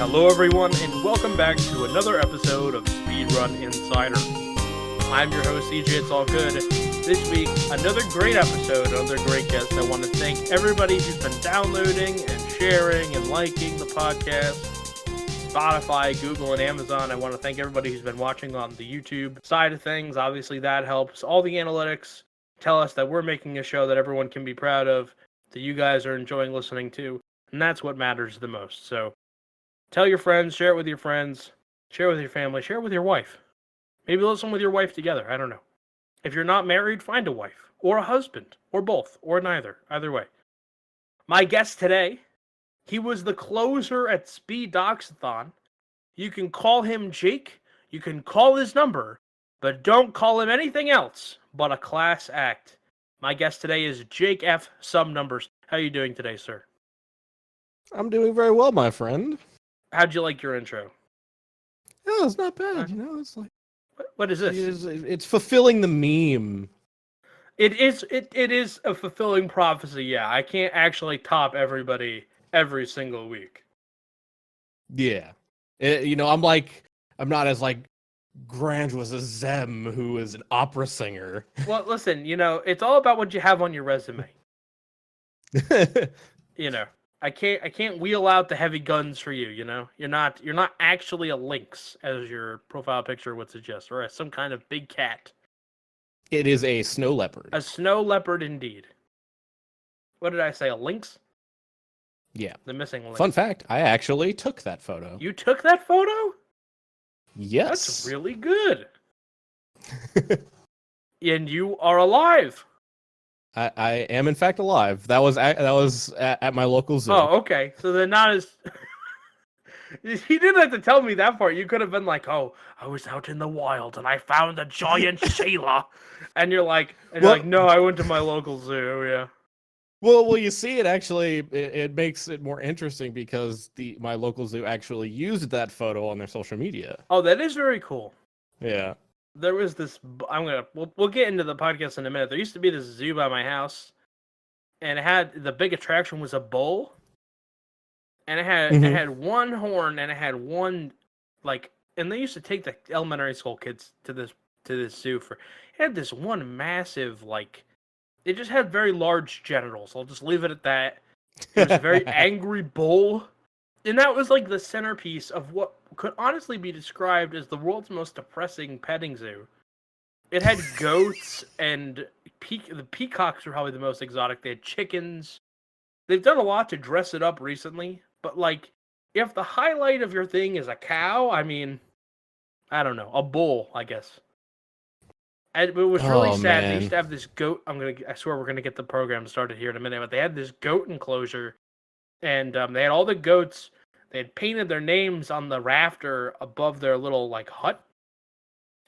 Hello everyone, and welcome back to another episode of Speedrun Insider. I'm your host, CJitsallGewd. This week, another great episode, another great guest. I want to thank everybody who's been downloading and sharing and liking the podcast. Spotify, Google, and Amazon. I want to thank everybody who's been watching on the YouTube side of things. Obviously, that helps. All the analytics tell us that we're making a show that everyone can be proud of, that you guys are enjoying listening to, and that's what matters the most. So, tell your friends, share it with your friends, share it with your family, share it with your wife. Maybe listen with your wife together. I don't know. If you're not married, find a wife, or a husband, or both, or neither. Either way. My guest today, he was the closer at SpeedDocsAThon. You can call him Jake, you can call his number, but don't call him anything else but a class act. My guest today is jakefsomenumbers. How are you doing today, sir? I'm doing very well, my friend. How'd you like your intro? Oh, it's not bad. It's like What is this? it's fulfilling the meme. It is a fulfilling prophecy. Yeah, I can't actually top everybody every single week. Yeah, I'm not as grandiose as Zem, who is an opera singer. Well, listen, it's all about what you have on your resume. I can't wheel out the heavy guns for you. You're not actually a lynx, as your profile picture would suggest, or some kind of big cat. It is a snow leopard. A snow leopard, indeed. What did I say? A lynx? Yeah. The missing lynx. Fun fact: I actually took that photo. You took that photo? Yes. That's really good. And you are alive. I am in fact alive. That was at my local zoo. Oh, okay. So they're not as. You didn't have to tell me that part. You could have been like, "Oh, I was out in the wild and I found a giant Sheila," and you're like, "No, I went to my local zoo." Yeah. Well, you see, it makes it more interesting because my local zoo actually used that photo on their social media. Oh, that is very cool. Yeah. There was this. We'll get into the podcast in a minute. There used to be this zoo by my house, and the big attraction was a bull, and it had one horn, and it had one and they used to take the elementary school kids to this zoo it had this one massive it just had very large genitals. I'll just leave it at that. It was a very angry bull. And that was the centerpiece of what could honestly be described as the world's most depressing petting zoo. It had goats and the peacocks were probably the most exotic. They had chickens. They've done a lot to dress it up recently. But if the highlight of your thing is a cow, I mean, I don't know, a bull, I guess. And it was really sad. Man. They used to have this goat. I swear we're gonna get the program started here in a minute. But they had this goat enclosure, and they had all the goats. They had painted their names on the rafter above their little hut.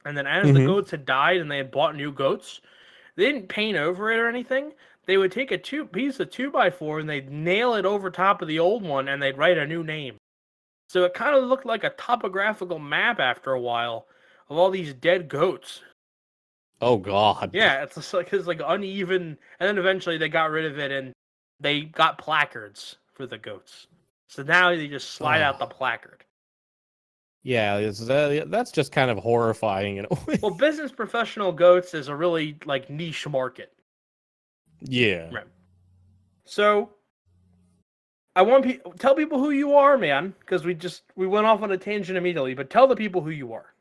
And then as the goats had died and they had bought new goats, they didn't paint over it or anything. They would take a piece of 2x4 and they'd nail it over top of the old one and they'd write a new name. So it kind of looked like a topographical map after a while of all these dead goats. Oh God. Yeah, it's uneven. And then eventually they got rid of it and they got placards for the goats. So now they just slide out the placard. Yeah, that's just kind of horrifying in a way. Well, business professional goats is a really niche market. Yeah. Right. So I want tell people who you are, man, because we went off on a tangent immediately. But tell the people who you are.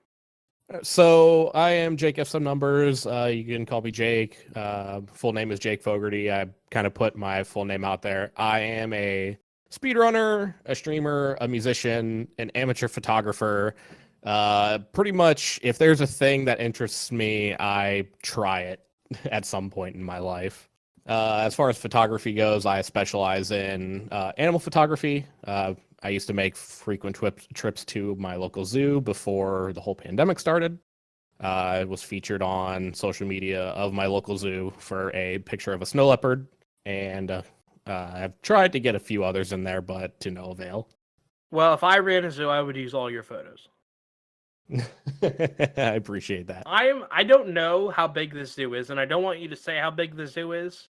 So I am jakefsomenumbers. You can call me Jake. Full name is Jake Fogarty. I kind of put my full name out there. I am a speedrunner, a streamer, a musician, an amateur photographer. Pretty much, if there's a thing that interests me, I try it at some point in my life. As far as photography goes, I specialize in animal photography. I used to make frequent trips to my local zoo before the whole pandemic started. I was featured on social media of my local zoo for a picture of a snow leopard, and I've tried to get a few others in there, but to no avail. Well, if I ran a zoo, I would use all your photos. I appreciate that. I don't know how big this zoo is, and I don't want you to say how big the zoo is.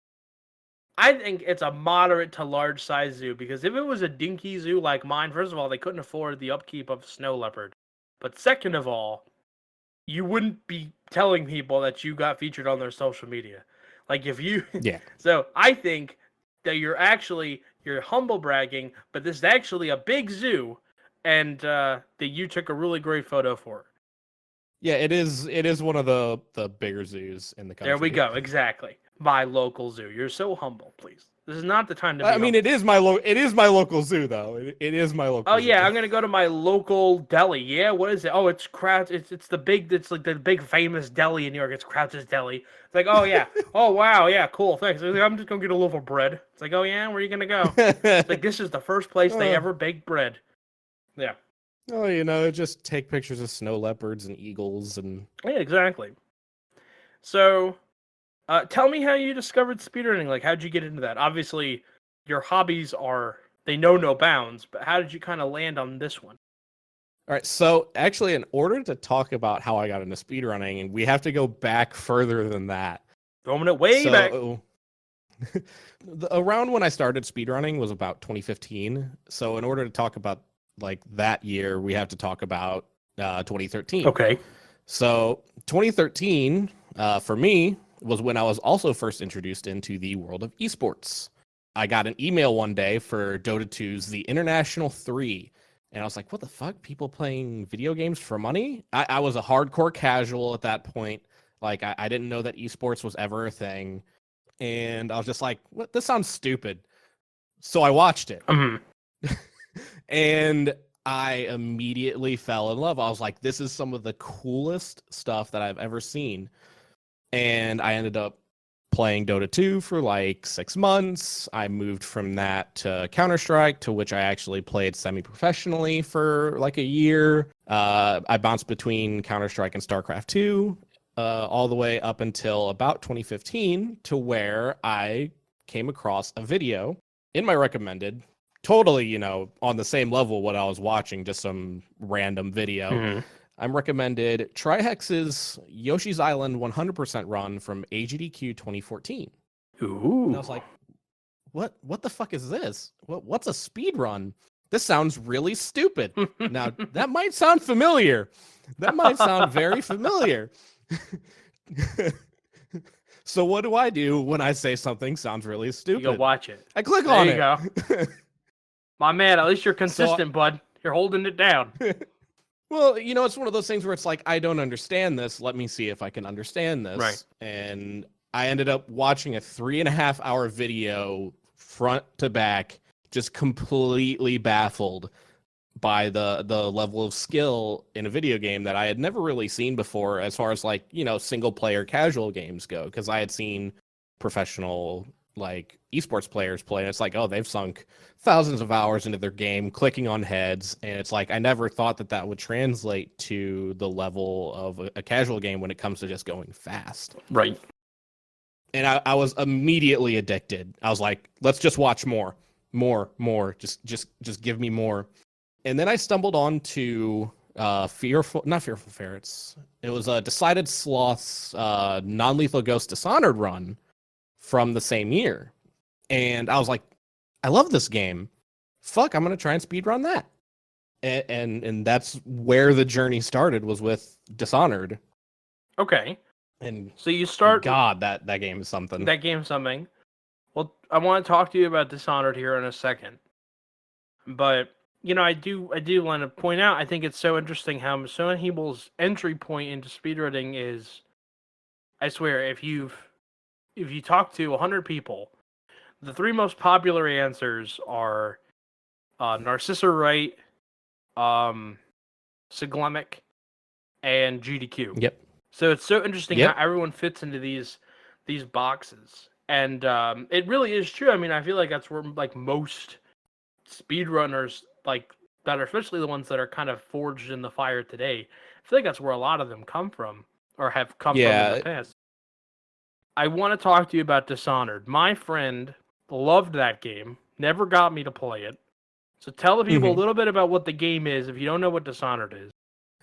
I think it's a moderate to large size zoo, because if it was a dinky zoo like mine, first of all, they couldn't afford the upkeep of a snow leopard. But second of all, you wouldn't be telling people that you got featured on their social media. Like if you Yeah. So I think that you're humble bragging, but this is actually a big zoo, and that you took a really great photo for it. Yeah, it is one of the bigger zoos in the country. There we go. Exactly. My local zoo. You're so humble, please. This is not the time to be I mean, humble. it is my local zoo though. It is my local. Oh yeah, zoo. I'm gonna go to my local deli. Yeah, what is it? Oh, it's Crouch. It's the big. It's like the big famous deli in New York. It's Crouch's Deli. It's like, oh yeah, oh wow, yeah, cool, thanks. I'm just gonna get a loaf of bread. It's like, oh yeah, where are you gonna go? It's like, this is the first place they ever bake bread. Yeah. Oh, just take pictures of snow leopards and eagles and. Yeah, exactly. So, tell me how you discovered speedrunning. Like, how'd you get into that? Obviously, your hobbies they know no bounds. But how did you kind of land on this one? All right, so actually, in order to talk about how I got into speedrunning, we have to go back further than that. Throwing it way back. Around when I started speedrunning was about 2015. So in order to talk about like that year, we have to talk about 2013. Okay. So 2013 for me was when I was also first introduced into the world of esports. I got an email one day for Dota 2's The International 3. And I was like, what the fuck? People playing video games for money? I was a hardcore casual at that point. Like, I didn't know that esports was ever a thing. And I was just like, what? This sounds stupid. So I watched it. Mm-hmm. And I immediately fell in love. I was like, this is some of the coolest stuff that I've ever seen. And I ended up playing Dota 2 for like 6 months. I moved from that to Counter-Strike, to which I actually played semi-professionally for like a year. I bounced between Counter-Strike and StarCraft 2 all the way up until about 2015, to where I came across a video in my recommended, totally, on the same level what I was watching, just some random video. Mm-hmm. I'm recommended Trihex's Yoshi's Island 100% run from AGDQ 2014. Ooh. And I was like, what the fuck is this? What's a speed run? This sounds really stupid. Now, that might sound familiar. That might sound very familiar. So what do I do when I say something sounds really stupid? You go watch it. I click on it. There you go. My man, at least you're consistent, bud. You're holding it down. Well, it's one of those things where it's like, I don't understand this. Let me see if I can understand this. Right. And I ended up watching a 3.5-hour video front to back, just completely baffled by the level of skill in a video game that I had never really seen before, as far as like, single player casual games go. Because I had seen professional like esports players play, and it's like, oh, they've sunk thousands of hours into their game clicking on heads, and it's like I never thought that would translate to the level of a casual game when it comes to just going fast. Right. And I was immediately addicted. I was like, let's just watch more, just give me more. And then I stumbled on to not Fearful Ferrets. It was a Decided Sloth's non-lethal Ghost Dishonored run from the same year. And I was like, I love this game. Fuck, I'm going to try and speedrun that. And that's where the journey started, was with Dishonored. Okay. And so you start... God, that game is something. That game's something. Well, I want to talk to you about Dishonored here in a second. But, I do want to point out, I think it's so interesting how Son Hebel's entry point into speedrunning is, I swear, if you talk to 100 people, the 3 most popular answers are Narcissa Wright, Siglemic, and GDQ. Yep. So it's so interesting how everyone fits into these boxes. And it really is true. I mean, I feel like that's where like most speedrunners, like that are especially the ones that are kind of forged in the fire today, I feel like that's where a lot of them come from, or have come from in the past. I want to talk to you about Dishonored. My friend loved that game, never got me to play it. So tell the people a little bit about what the game is if you don't know what Dishonored is.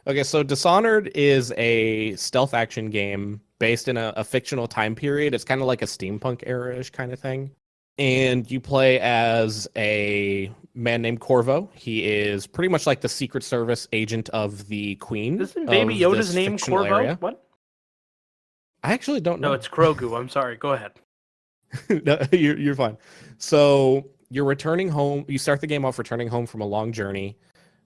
Okay, so Dishonored is a stealth action game based in a fictional time period. It's kind of like a steampunk era-ish kind of thing. And you play as a man named Corvo. He is pretty much like the Secret Service agent of the Queen. Isn't Baby Yoda's name fictional Corvo? area. What? I actually don't know. No, it's Grogu. I'm sorry. Go ahead. No, you're fine. So you're returning home. You start the game off returning home from a long journey.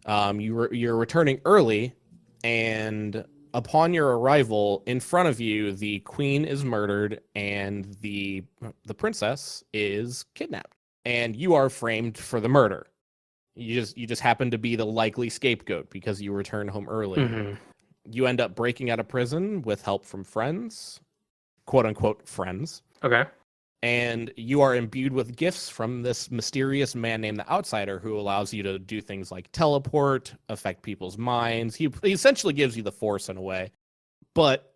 You're returning early, and upon your arrival, in front of you, the queen is murdered and the princess is kidnapped, and you are framed for the murder. You just happen to be the likely scapegoat because you returned home early. Mm-hmm. You end up breaking out of prison with help from friends, quote unquote friends. Okay. And you are imbued with gifts from this mysterious man named the Outsider, who allows you to do things like teleport, affect people's minds. He essentially gives you the Force in a way. But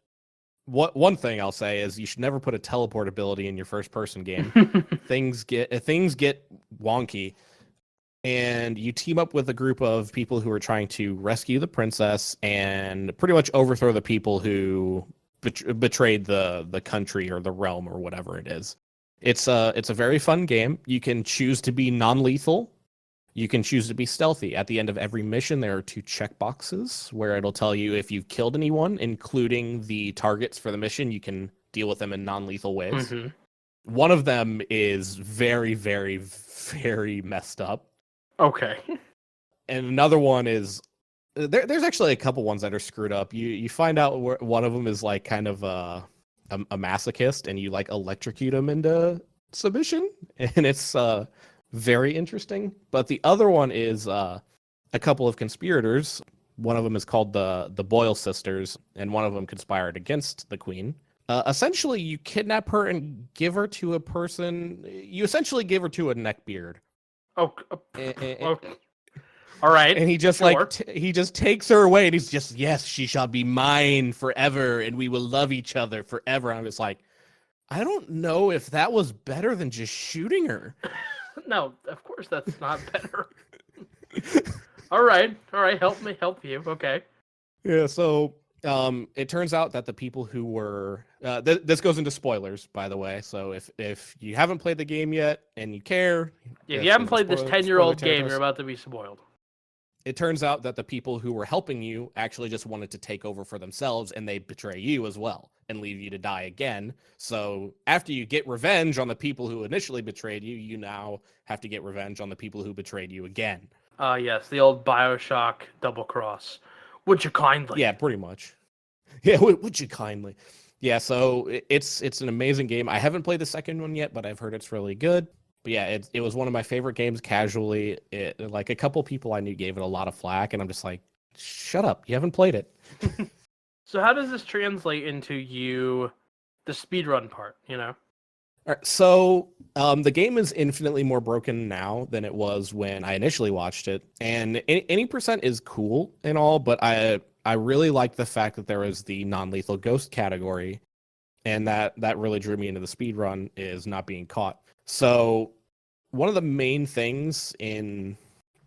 one thing I'll say is you should never put a teleport ability in your first-person game. Things get wonky. And you team up with a group of people who are trying to rescue the princess and pretty much overthrow the people who betrayed the country or the realm or whatever it is. It's a very fun game. You can choose to be non-lethal. You can choose to be stealthy. At the end of every mission, there are 2 checkboxes where it'll tell you if you've killed anyone, including the targets for the mission. You can deal with them in non-lethal ways. Mm-hmm. One of them is very, very, very messed up. Okay. And another one is there's actually a couple ones that are screwed up. You find out where one of them is like kind of a masochist, and you like electrocute him into submission, and it's very interesting. But the other one is a couple of conspirators. One of them is called the Boyle sisters, and one of them conspired against the queen. Essentially, you kidnap her and give her to a person. You essentially give her to a neckbeard. Okay. All right. And he just he just takes her away, and he's just, yes, she shall be mine forever, and we will love each other forever. I'm just like, I don't know if that was better than just shooting her. No, of course that's not better. All right. Help me help you. Okay. Yeah. So it turns out that the people who were this goes into spoilers, by the way. So if you haven't played the game yet and you care, if you haven't played this 10-year-old game, you're about to be spoiled. It turns out that the people who were helping you actually just wanted to take over for themselves, and they betray you as well and leave you to die again. So after you get revenge on the people who initially betrayed you, you now have to get revenge on the people who betrayed you again. Yes, the old BioShock double cross. Would you kindly? Yeah, pretty much. Yeah, would you kindly? Yeah, so it's an amazing game. I haven't played the second one yet, but I've heard it's really good. But yeah, it was one of my favorite games casually. Like a couple people I knew gave it a lot of flack, and I'm just like, shut up, you haven't played it. So how does this translate into the speedrun part, you know? All right, so the game is infinitely more broken now than it was when I initially watched it. And any percent is cool and all, but I really liked the fact that there was the non-lethal ghost category, and that really drew me into the speedrun is not being caught. So one of the main things in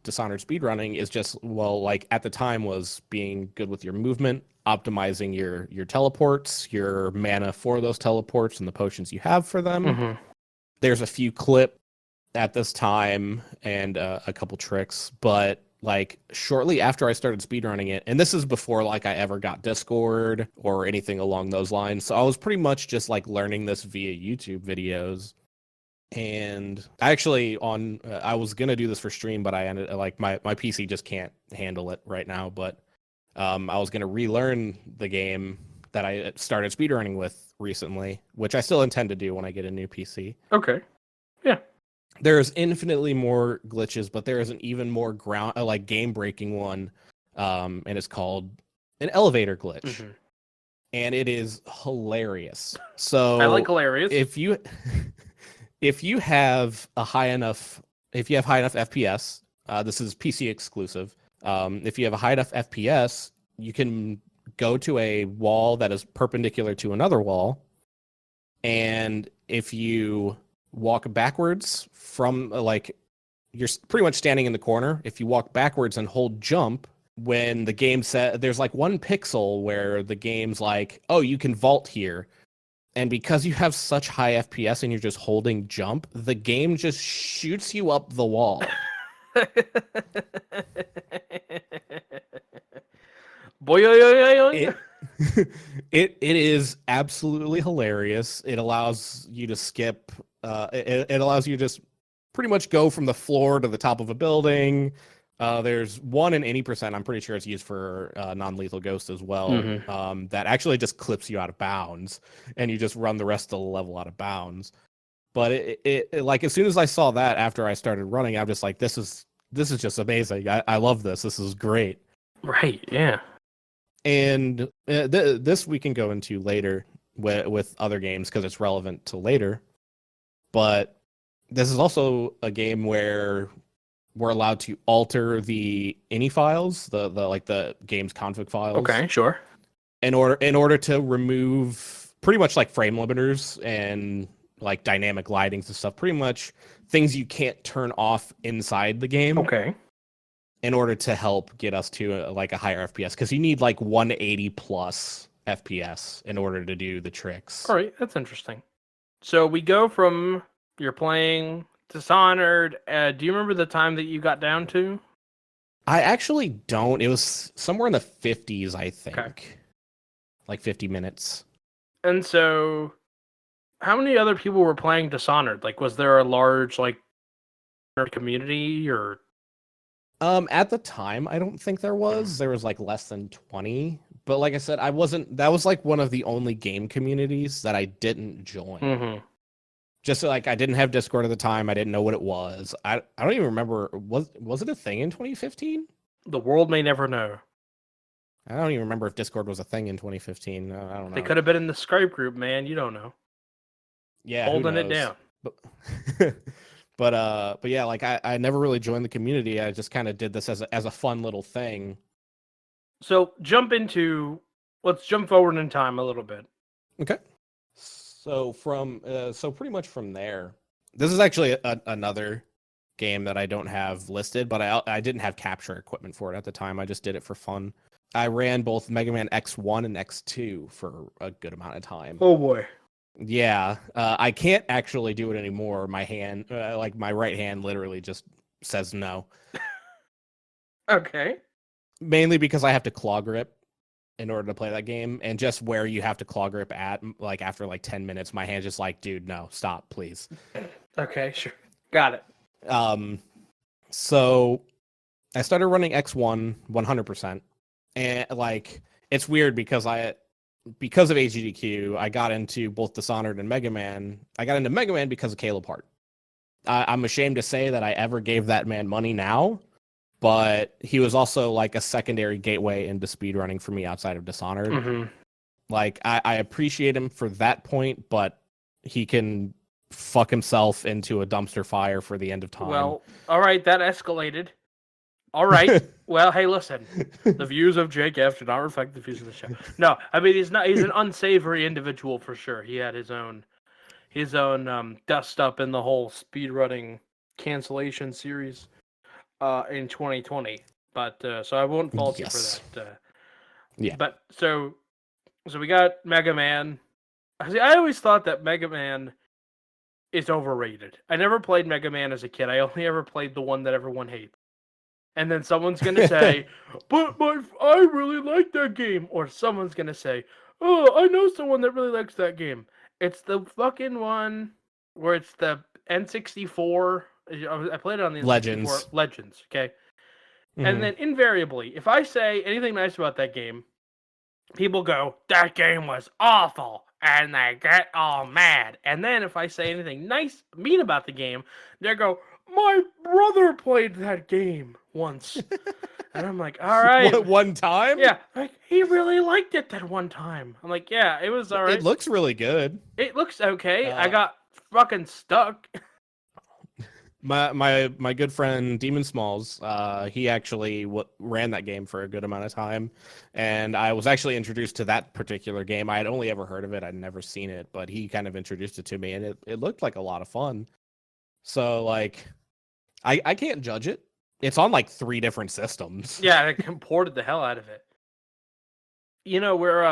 Dishonored speedrunning is just, well, like at the time was being good with your movement, optimizing your teleports, your mana for those teleports, and the potions you have for them. Mm-hmm. There's a few clips at this time and a couple tricks, but like shortly after I started speedrunning it, and this is before like I ever got Discord or anything along those lines, so I was pretty much just like learning this via YouTube videos. And actually I was gonna do this for stream, but I ended like my PC just can't handle it right now. But I was gonna relearn the game that I started speedrunning with recently, which I still intend to do when I get a new PC. Okay. Yeah. There's infinitely more glitches, but there is an even more like game breaking one, and it's called an elevator glitch. Mm-hmm. And it is hilarious. So I like hilarious. If you have high enough FPS, this is PC exclusive. If you have a high enough FPS, you can go to a wall that is perpendicular to another wall, and if you walk backwards from like you're pretty much standing in the corner. If you walk backwards and hold jump, when the game there's like one pixel where the game's like, oh, you can vault here. And because you have such high FPS and you're just holding jump, the game just shoots you up the wall. Boy, It it is absolutely hilarious. It allows you to skip. It allows you to just pretty much go from the floor to the top of a building. There's one in any percent. I'm pretty sure it's used for non-lethal ghost as well. That actually just clips you out of bounds, and you just run the rest of the level out of bounds. But it like as soon as I saw that after I started running, I'm just like, this is just amazing. I love this. This is great. Right. Yeah. And this we can go into later with other games because it's relevant to later. But this is also a game where we're allowed to alter the ini files, the game's config files. Okay, sure. In order to remove pretty much like frame limiters and like dynamic lightings and stuff, pretty much things you can't turn off inside the game. Okay. In order to help get us to a higher FPS, because you need like 180 plus FPS in order to do the tricks. All right, that's interesting. So we go from you're playing Dishonored. Do you remember the time that you got down to? I actually don't. It was somewhere in the 50s, I think. Okay. Like 50 minutes. And so, how many other people were playing Dishonored? Like, was there a large community or? At the time, I don't think there was. There was like less than 20. But like I said, that was like one of the only game communities that I didn't join. Mm-hmm. Just like I didn't have Discord at the time. I didn't know what it was. I don't even remember. Was it a thing in 2015? The world may never know. I don't even remember if Discord was a thing in 2015. I don't know. They could have been in the Skype group, man. You don't know. Yeah, holding it down. But yeah, like I never really joined the community. I just kind of did this as a fun little thing. So let's jump forward in time a little bit. Okay. So pretty much from there, this is actually another game that I don't have listed, but I didn't have capture equipment for it at the time. I just did it for fun. I ran both Mega Man X1 and X2 for a good amount of time. Oh boy. Yeah, I can't actually do it anymore. My hand, my right hand, literally just says no. Okay. Mainly because I have to claw grip in order to play that game, and just where you have to claw grip at, like after like 10 minutes, my hand's just like, dude, no, stop, please. Okay, sure, got it. So I started running X1 100%, and like it's weird because of AGDQ, I got into both Dishonored and Mega Man. I got into Mega Man because of Caleb Hart. I'm ashamed to say that I ever gave that man money now, but he was also like a secondary gateway into speedrunning for me outside of Dishonored. Mm-hmm. Like, I appreciate him for that point, but he can fuck himself into a dumpster fire for the end of time. Well, all right, that escalated. All right. Well, hey, listen. The views of Jake F do not reflect the views of the show. No, I mean he's an unsavory individual for sure. He had his own dust up in the whole speedrunning cancellation series in 2020. But so I won't fault you for that. Yeah. But so we got Mega Man. I always thought that Mega Man is overrated. I never played Mega Man as a kid. I only ever played the one that everyone hates. And then someone's going to say, but I really like that game. Or someone's going to say, oh, I know someone that really likes that game. It's the fucking one where it's the N64. I played it on the Legends. N64. Legends, okay? Mm-hmm. And then invariably, if I say anything nice about that game, people go, that game was awful. And they get all mad. And then if I say anything mean about the game, they go, my brother played that game once. And I'm like, all right. One time? Yeah. Like, he really liked it that one time. I'm like, yeah, it was all right. It looks really good. It looks okay. I got fucking stuck. My good friend Demon Smalls, he actually ran that game for a good amount of time, and I was actually introduced to that particular game. I had only ever heard of it; I'd never seen it, but he kind of introduced it to me, and it looked like a lot of fun. So like, I can't judge it. It's on like 3 different systems. Yeah, I imported the hell out of it. You know, we're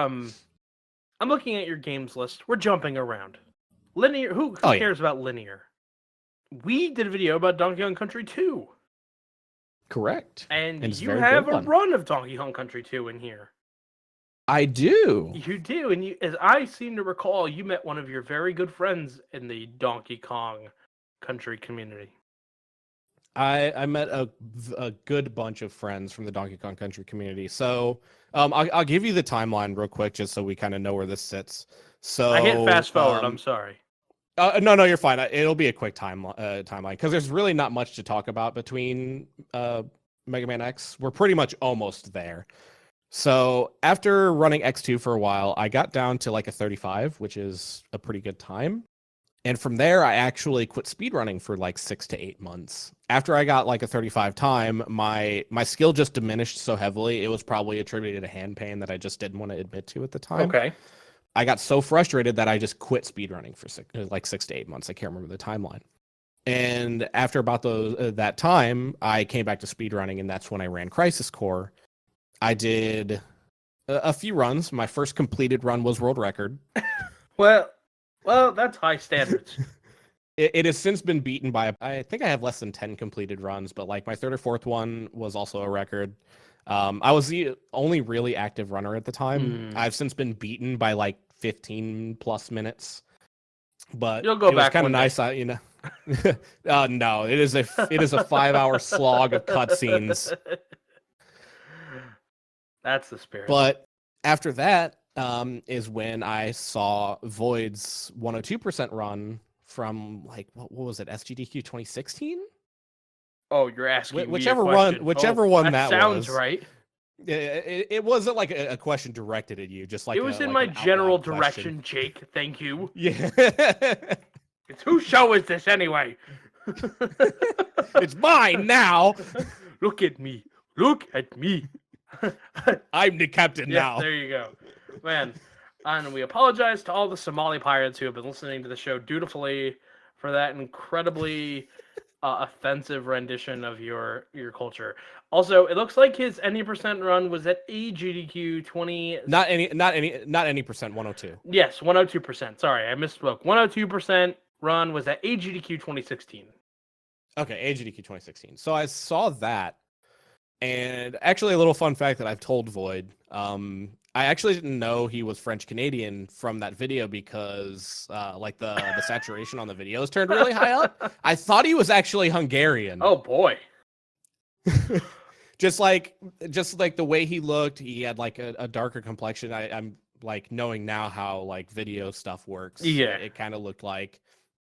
I'm looking at your games list. We're jumping around. Linear. Who cares about linear? We did a video about Donkey Kong Country 2. Correct. And you have a run of Donkey Kong Country 2 in here. I do. You do, and as I seem to recall, you met one of your very good friends in the Donkey Kong Country community. I met a good bunch of friends from the Donkey Kong Country community. So I'll give you the timeline real quick, just so we kind of know where this sits. So I hit fast forward. I'm sorry. No, you're fine. It'll be a quick timeline because there's really not much to talk about between Mega Man X. We're pretty much almost there. So after running X2 for a while, I got down to like a 35, which is a pretty good time. And from there, I actually quit speedrunning for like 6 to 8 months. After I got like a 35 time, my skill just diminished so heavily. It was probably attributed to hand pain that I just didn't want to admit to at the time. Okay. I got so frustrated that I just quit speedrunning for 6 to 8 months. I can't remember the timeline. And after about that time, I came back to speedrunning, and that's when I ran Crisis Core. I did a few runs. My first completed run was world record. Well, that's high standards. It has since been beaten by, I think I have less than 10 completed runs, but like my third or fourth one was also a record. I was the only really active runner at the time. I've since been beaten by like 15 plus minutes, but you'll go back. It was kind of nice, you know. No, it is a 5-hour slog of cutscenes. That's the spirit. But after that is when I saw Void's 102% run from like what was it, SGDQ 2016? Oh, you're asking whichever me a one, question. whichever one that sounds was. right. It wasn't like a question directed at you, just like it was in my general direction, Jake. Thank you. Yeah. It's whose show is this anyway? It's mine now. Look at me. Look at me. I'm the captain now. There you go, man. And we apologize to all the Somali pirates who have been listening to the show dutifully for that incredibly offensive rendition of your culture. Also, it looks like his any percent run was at AGDQ 20. Not any percent. 102. Yes, 102%. Sorry, I misspoke. 102% run was at AGDQ 2016. Okay, AGDQ 2016. So I saw that, and actually a little fun fact that I've told Void. I actually didn't know he was French Canadian from that video because like the saturation on the videos turned really high up. I thought he was actually Hungarian. Oh boy. just like the way he looked, he had like a darker complexion. I'm like knowing now how like video stuff works. Yeah, it kind of looked like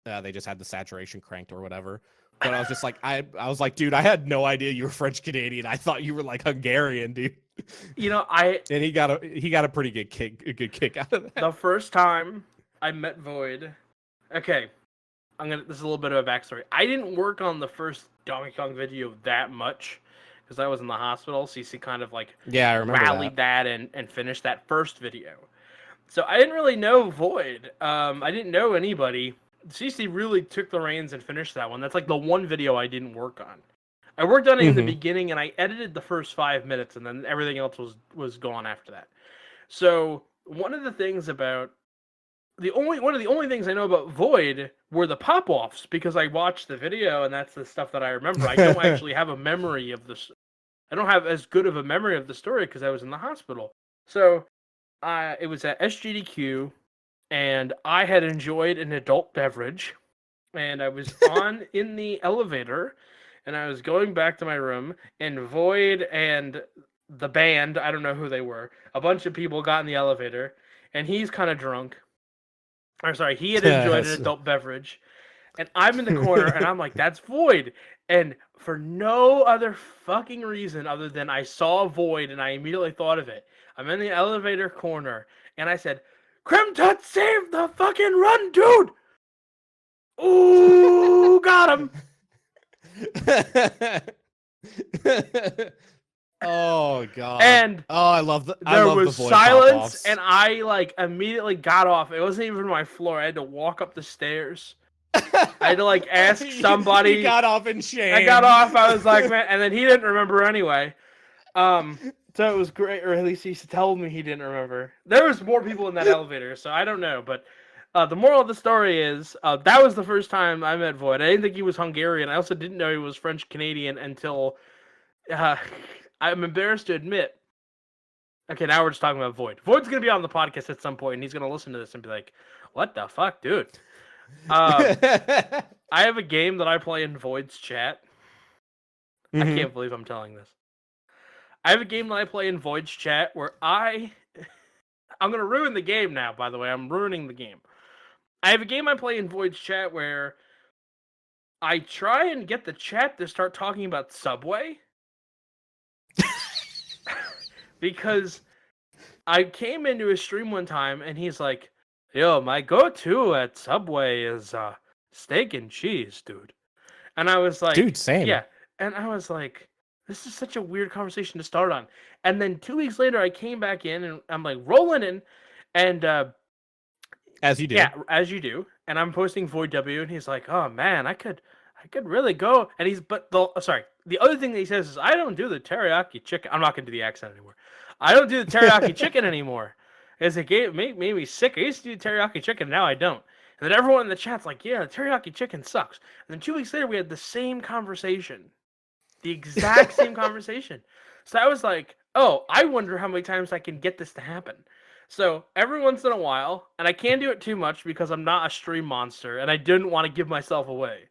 they just had the saturation cranked or whatever. But I was just like, I was like, dude, I had no idea you were French Canadian. I thought you were like Hungarian, dude. You know, and he got a pretty good kick out of that. The first time I met Void, okay, this is a little bit of a backstory. I didn't work on the first Donkey Kong video that much because I was in the hospital. CC kind of like I remember rallied that and finished that first video. So I didn't really know Void. I didn't know anybody. CC really took the reins and finished that one. That's like the one video I didn't work on. I worked on it in the beginning, and I edited the first 5 minutes, and then everything else was gone after that. So one of the things about one of the only things I know about Void were the pop-offs because I watched the video, and that's the stuff that I remember. I don't actually have a memory of this. I don't have as good of a memory of the story because I was in the hospital. So it was at SGDQ. And I had enjoyed an adult beverage, and I was in the elevator, and I was going back to my room, and Void and the band, I don't know who they were, a bunch of people got in the elevator, and he's kind of drunk. Or sorry, he had enjoyed an adult beverage, and I'm in the corner, and I'm like, that's Void. And for no other fucking reason other than I saw Void, and I immediately thought of it. I'm in the elevator corner, and I said, Crim Tut, save the fucking run, dude! Ooh, got him! Oh god! And I love the. There was silence, and I like immediately got off. It wasn't even my floor. I had to walk up the stairs. I had to like ask somebody. He got off in shame. I got off. I was like, man, and then he didn't remember anyway. So it was great, or at least he told me he didn't remember. There was more people in that elevator, so I don't know. But the moral of the story is that was the first time I met Void. I didn't think he was Hungarian. I also didn't know he was French Canadian until I'm embarrassed to admit. Okay, now we're just talking about Void. Void's gonna be on the podcast at some point, and he's gonna listen to this and be like, "What the fuck, dude?" I have a game that I play in Void's chat. I can't believe I'm telling this. I have a game that I play in Void's chat where I'm gonna ruin the game now. By the way, I'm ruining the game. I have a game I play in Void's chat where I try and get the chat to start talking about Subway. Because I came into his stream one time and he's like, "Yo, my go-to at Subway is steak and cheese, dude." And I was like, dude, same. Yeah. And I was like, this is such a weird conversation to start on. And then 2 weeks later, I came back in and I'm like rolling in, and as you do, yeah, as you do. And I'm posting Void W, and he's like, "Oh man, I could really go." And the other thing that he says is, "I don't do the teriyaki chicken." I'm not gonna do the accent anymore. I don't do the teriyaki chicken anymore. It's a game made me sick. I used to do teriyaki chicken, now I don't. And then everyone in the chat's like, "Yeah, teriyaki chicken sucks." And then 2 weeks later, we had the same conversation. The exact same conversation. So I was like, "Oh, I wonder how many times I can get this to happen." So every once in a while, and I can't do it too much because I'm not a stream monster, and I didn't want to give myself away.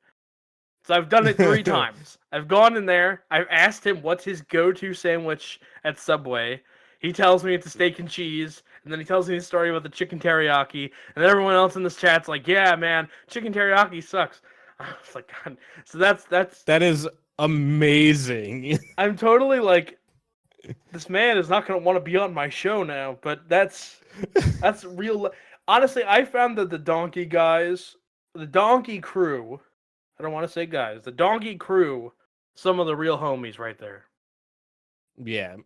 So I've done it 3 times. I've gone in there, I've asked him what's his go-to sandwich at Subway. He tells me it's a steak and cheese, and then he tells me the story about the chicken teriyaki, and then everyone else in this chat's like, "Yeah, man, chicken teriyaki sucks." I was like, God. So that is amazing. I'm totally like, this man is not going to want to be on my show now, but that's real. Honestly, I found that the donkey crew, I don't want to say guys, the donkey crew, some of the real homies right there. Yeah.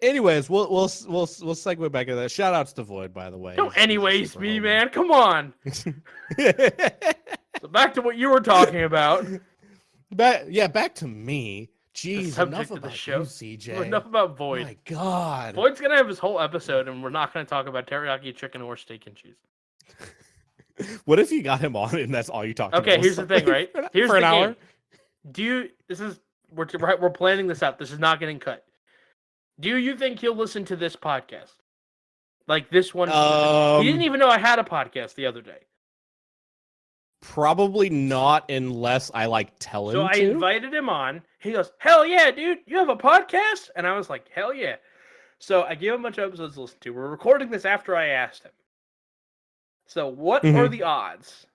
Anyways, we'll segue back into that. Shout outs to Void, by the way. Don't anyways me, homie. Man. Come on. So back to what you were talking about. Back to me. Jeez, enough about the show. You, CJ. Enough about Void. My God. Void's gonna have his whole episode, and we're not gonna talk about teriyaki chicken or steak and cheese. What if you got him on and that's all you talk about? Okay, here's the thing, right? Here's for an hour. We're planning this out. This is not getting cut. Do you think he'll listen to this podcast? Like this one? He didn't even know I had a podcast the other day. Probably not unless I tell him to. So I invited him on. He goes, "Hell yeah, dude! You have a podcast?" And I was like, "Hell yeah!" So I gave him a bunch of episodes to listen to. We're recording this after I asked him. So what are the odds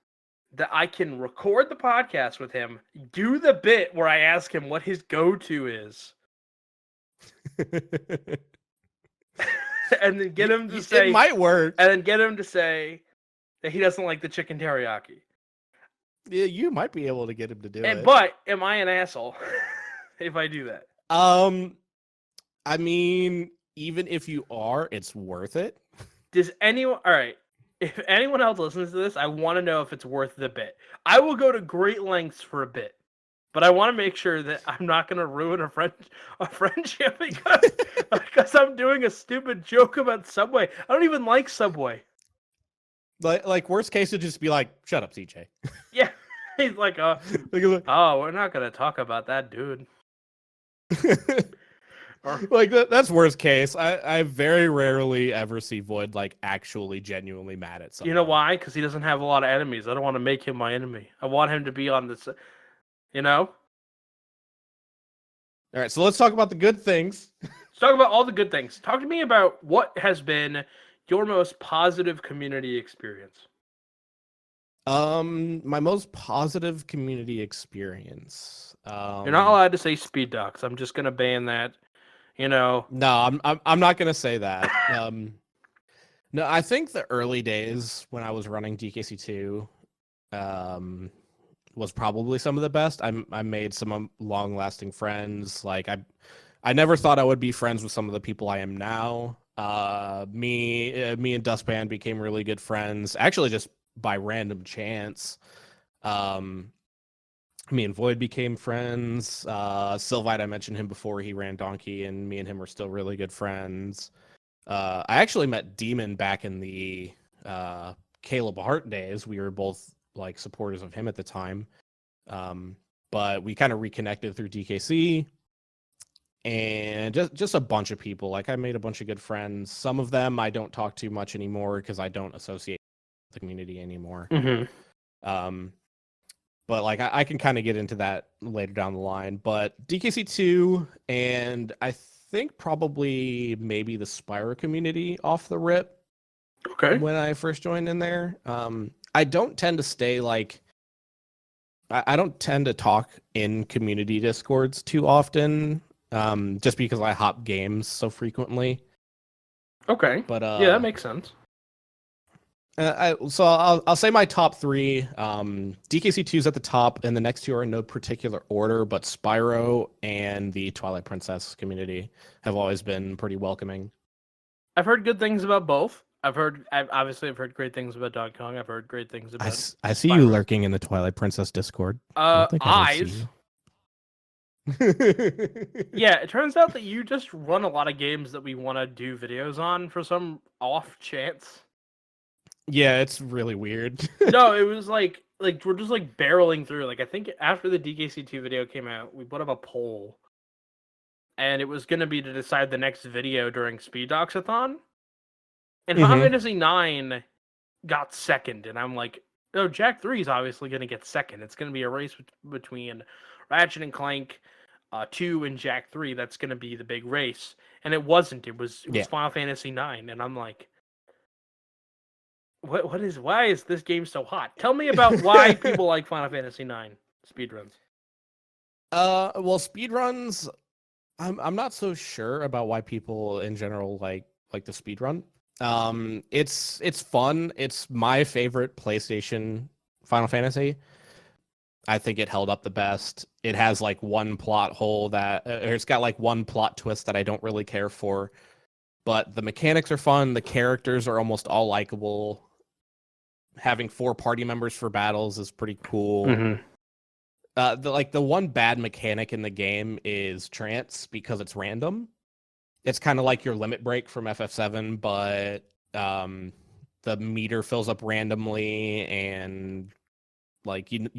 that I can record the podcast with him, do the bit where I ask him what his go-to is, and then get him to say it might work, and then get him to say that he doesn't like the chicken teriyaki? Yeah, you might be able to get him to do it. But am I an asshole if I do that? I mean, even if you are, it's worth it. Does anyone? All right. If anyone else listens to this, I want to know if it's worth the bit. I will go to great lengths for a bit, but I want to make sure that I'm not going to ruin a friendship because I'm doing a stupid joke about Subway. I don't even like Subway. Like worst case would just be like, "Shut up, CJ." Yeah, he's like, "Oh, we're not going to talk about that, dude." That's worst case. I very rarely ever see Void actually genuinely mad at someone. You know why? Because he doesn't have a lot of enemies. I don't want to make him my enemy. I want him to be on this, All right, so let's talk about the good things. Let's talk about all the good things. Talk to me about what has been your most positive community experience. My most positive community experience. You're not allowed to say SpeedDocs. I'm just gonna ban that. No, I'm not gonna say that. No, I think the early days when I was running DKC2 was probably some of the best. I made some long-lasting friends. I never thought I would be friends with some of the people I am now. Me and Dustpan became really good friends, actually just by random chance. Me and Void became friends. Sylvite, I mentioned him before. He ran Donkey, and me and him were still really good friends. I actually met Demon back in the Caleb Hart days. We were both like supporters of him at the time. But we kind of reconnected through DKC, and just a bunch of people. Like, I made a bunch of good friends. Some of them I don't talk too much anymore because I don't associate with the community anymore. But like, I can kind of get into that later down the line. But DKC2, and I think probably maybe the Spyro community off the rip. Okay. When I first joined in there, I don't tend to stay like. I don't tend to talk in community discords too often, just because I hop games so frequently. Okay. But yeah, that makes sense. So I'll say my top three. DKC2 is at the top, and the next two are in no particular order, but Spyro and the Twilight Princess community have always been pretty welcoming. I've heard good things about both. I've heard great things about Donkey Kong. I've heard great things about I see Spyro. you lurking in the Twilight Princess Discord. Eyes. Yeah, it turns out that you just run a lot of games that we want to do videos on for some off chance. Yeah, it's really weird. No, it was like we're just like barreling through. Like, I think after the DKC2 video came out, we put up a poll, and it was going to be to decide the next video during SpeedDocsAthon. And Final Fantasy IX got second, and I'm like, oh, Jak 3 is obviously going to get second. It's going to be a race between Ratchet and Clank 2 and Jak 3. That's going to be the big race. And it wasn't. It was Final Fantasy IX, and I'm like, why is this game so hot? Tell me about why people like Final Fantasy IX speedruns. Well, speedruns, I'm not so sure about why people in general like the speedrun. It's fun. It's my favorite PlayStation Final Fantasy. I think it held up the best. It has like one plot hole or it's got like one plot twist that I don't really care for, but the mechanics are fun. The characters are almost all likable. Having 4 party members for battles is pretty cool. The one bad mechanic in the game is trance because it's random. It's kind of like your limit break from FF7, but the meter fills up randomly, and like you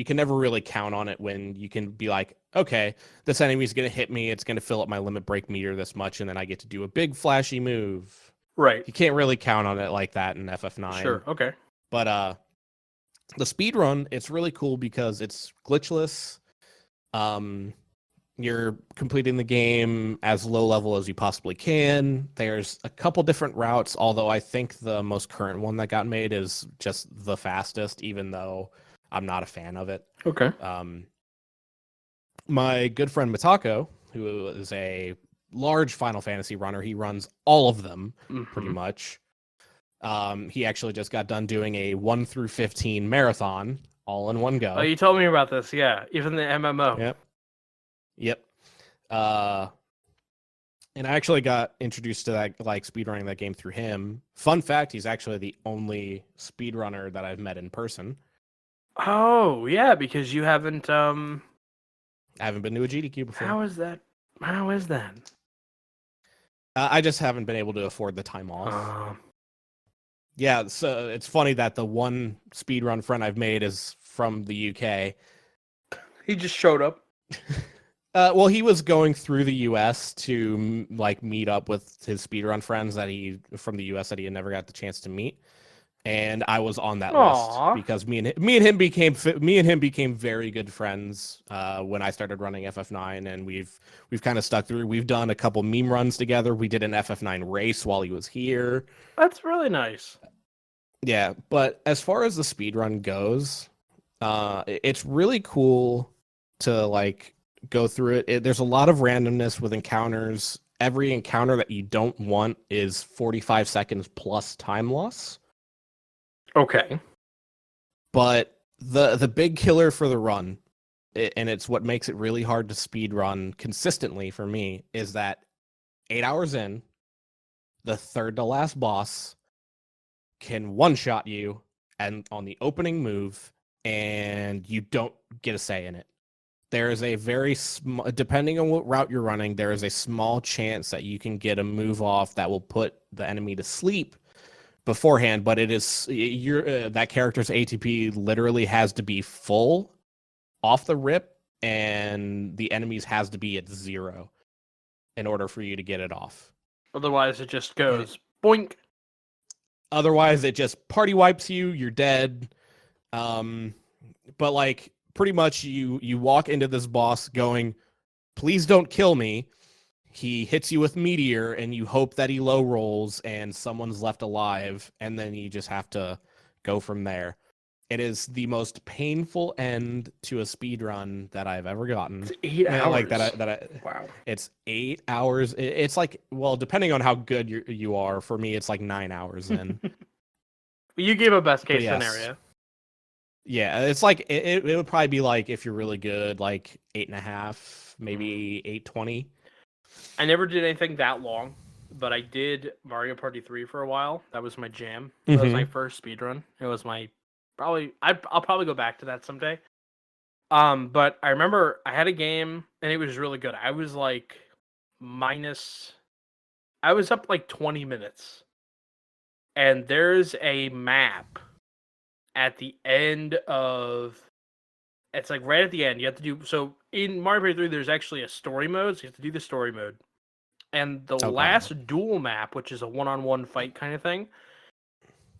can never really count on it when you can be like, okay, this enemy's gonna hit me, it's gonna fill up my limit break meter this much, and then I get to do a big flashy move. Right. You can't really count on it like that in FF9. Sure. Okay. But the speedrun, it's really cool because it's glitchless. You're completing the game as low level as you possibly can. There's a couple different routes, although I think the most current one that got made is just the fastest, even though I'm not a fan of it. Okay. My good friend Mitako, who is a large Final Fantasy runner, he runs all of them pretty much. He actually just got done doing a 1 through 15 marathon all in one go. Oh, you told me about this, yeah. Even the MMO. Yep. And I actually got introduced to that, like, speedrunning that game through him. Fun fact, he's actually the only speedrunner that I've met in person. Oh, yeah, because you haven't I haven't been to a GDQ before. How is that? I just haven't been able to afford the time off. Yeah, so it's funny that the one speedrun friend I've made is from the UK. He just showed up. Well, he was going through the US to like meet up with his speedrun friends from the US that he had never got the chance to meet, and I was on that list because me and him became very good friends when I started running FF9, and we've kind of stuck through. We've done a couple meme runs together. We did an FF9 race while he was here. That's really nice. Yeah, but as far as the speedrun goes, it's really cool to like go through it. There's a lot of randomness with encounters. Every encounter that you don't want is 45 seconds plus time loss. Okay. But the big killer for the run, and it's what makes it really hard to speed run consistently for me, is that 8 hours in, the third to last boss can one-shot you, and on the opening move, and you don't get a say in it. There is a very small, depending on what route you're running, there is a small chance that you can get a move off that will put the enemy to sleep beforehand, but it is that character's ATP literally has to be full off the rip, and the enemy's has to be at 0 in order for you to get it off. Otherwise, it just goes boink. Otherwise, it just party wipes you. You're dead. But like pretty much, you walk into this boss going, "Please don't kill me." He hits you with meteor, and you hope that he low rolls and someone's left alive, and then you just have to go from there. It is the most painful end to a speed run that I've ever gotten. It's 8 hours. Like that. Wow. It's 8 hours. It's like, well, depending on how good you are. For me, it's like 9 hours in. You gave a best case scenario. Yeah, it's like it would probably be like, if you're really good, like 8.5, maybe 8:20. I never did anything that long, but I did Mario Party 3 for a while. That was my jam. That was my first speed run. It was my I'll probably go back to that someday. But I remember I had a game and it was really good. I was like I was up like 20 minutes. And there's a map at the end of, it's like right at the end. You have to do, so in Mario Party 3, there's actually a story mode, so you have to do the story mode. And the last duel map, which is a one-on-one fight kind of thing,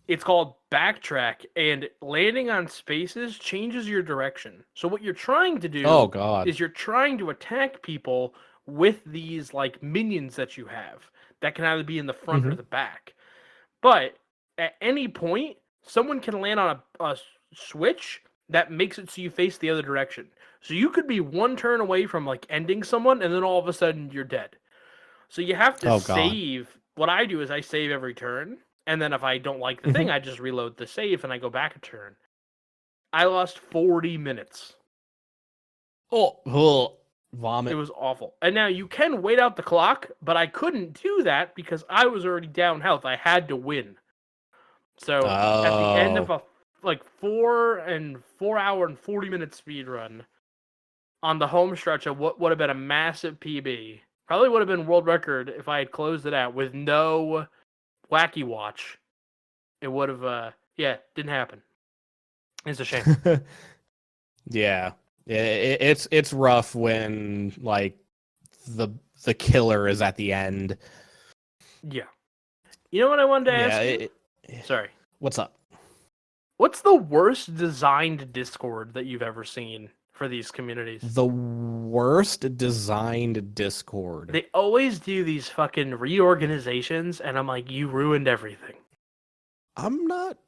it's called Backtrack, and landing on spaces changes your direction. So what you're trying to do is you're trying to attack people with these like minions that you have that can either be in the front or the back. But at any point, someone can land on a switch that makes it so you face the other direction. So you could be one turn away from like ending someone, and then all of a sudden you're dead. So you have to save. What I do is I save every turn, and then if I don't like the thing, I just reload the save and I go back a turn. I lost 40 minutes. Vomit. It was awful. And now you can wait out the clock, but I couldn't do that because I was already down health. I had to win. So at the end of a 4 hour and 40 minute speed run on the home stretch of what would have been a massive PB, probably would have been world record if I had closed it out with no wacky watch. It would have, didn't happen. It's a shame. Yeah. It's rough when like the killer is at the end. Yeah. You know what I wanted to ask you? Sorry. What's up? What's the worst designed Discord that you've ever seen for these communities? The worst designed Discord. They always do these fucking reorganizations, and I'm like, you ruined everything. I'm not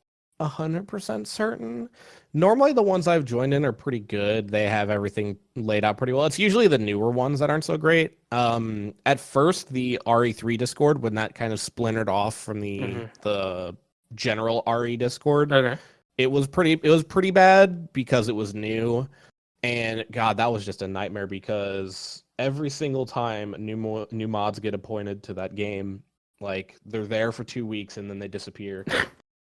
100% certain. Normally the ones I've joined in are pretty good. They have everything laid out pretty well. It's usually the newer ones that aren't so great. At first, the RE3 Discord, when that kind of splintered off from the general RE Discord, it was pretty bad because it was new. And God, that was just a nightmare because every single time new mods get appointed to that game, like they're there for 2 weeks and then they disappear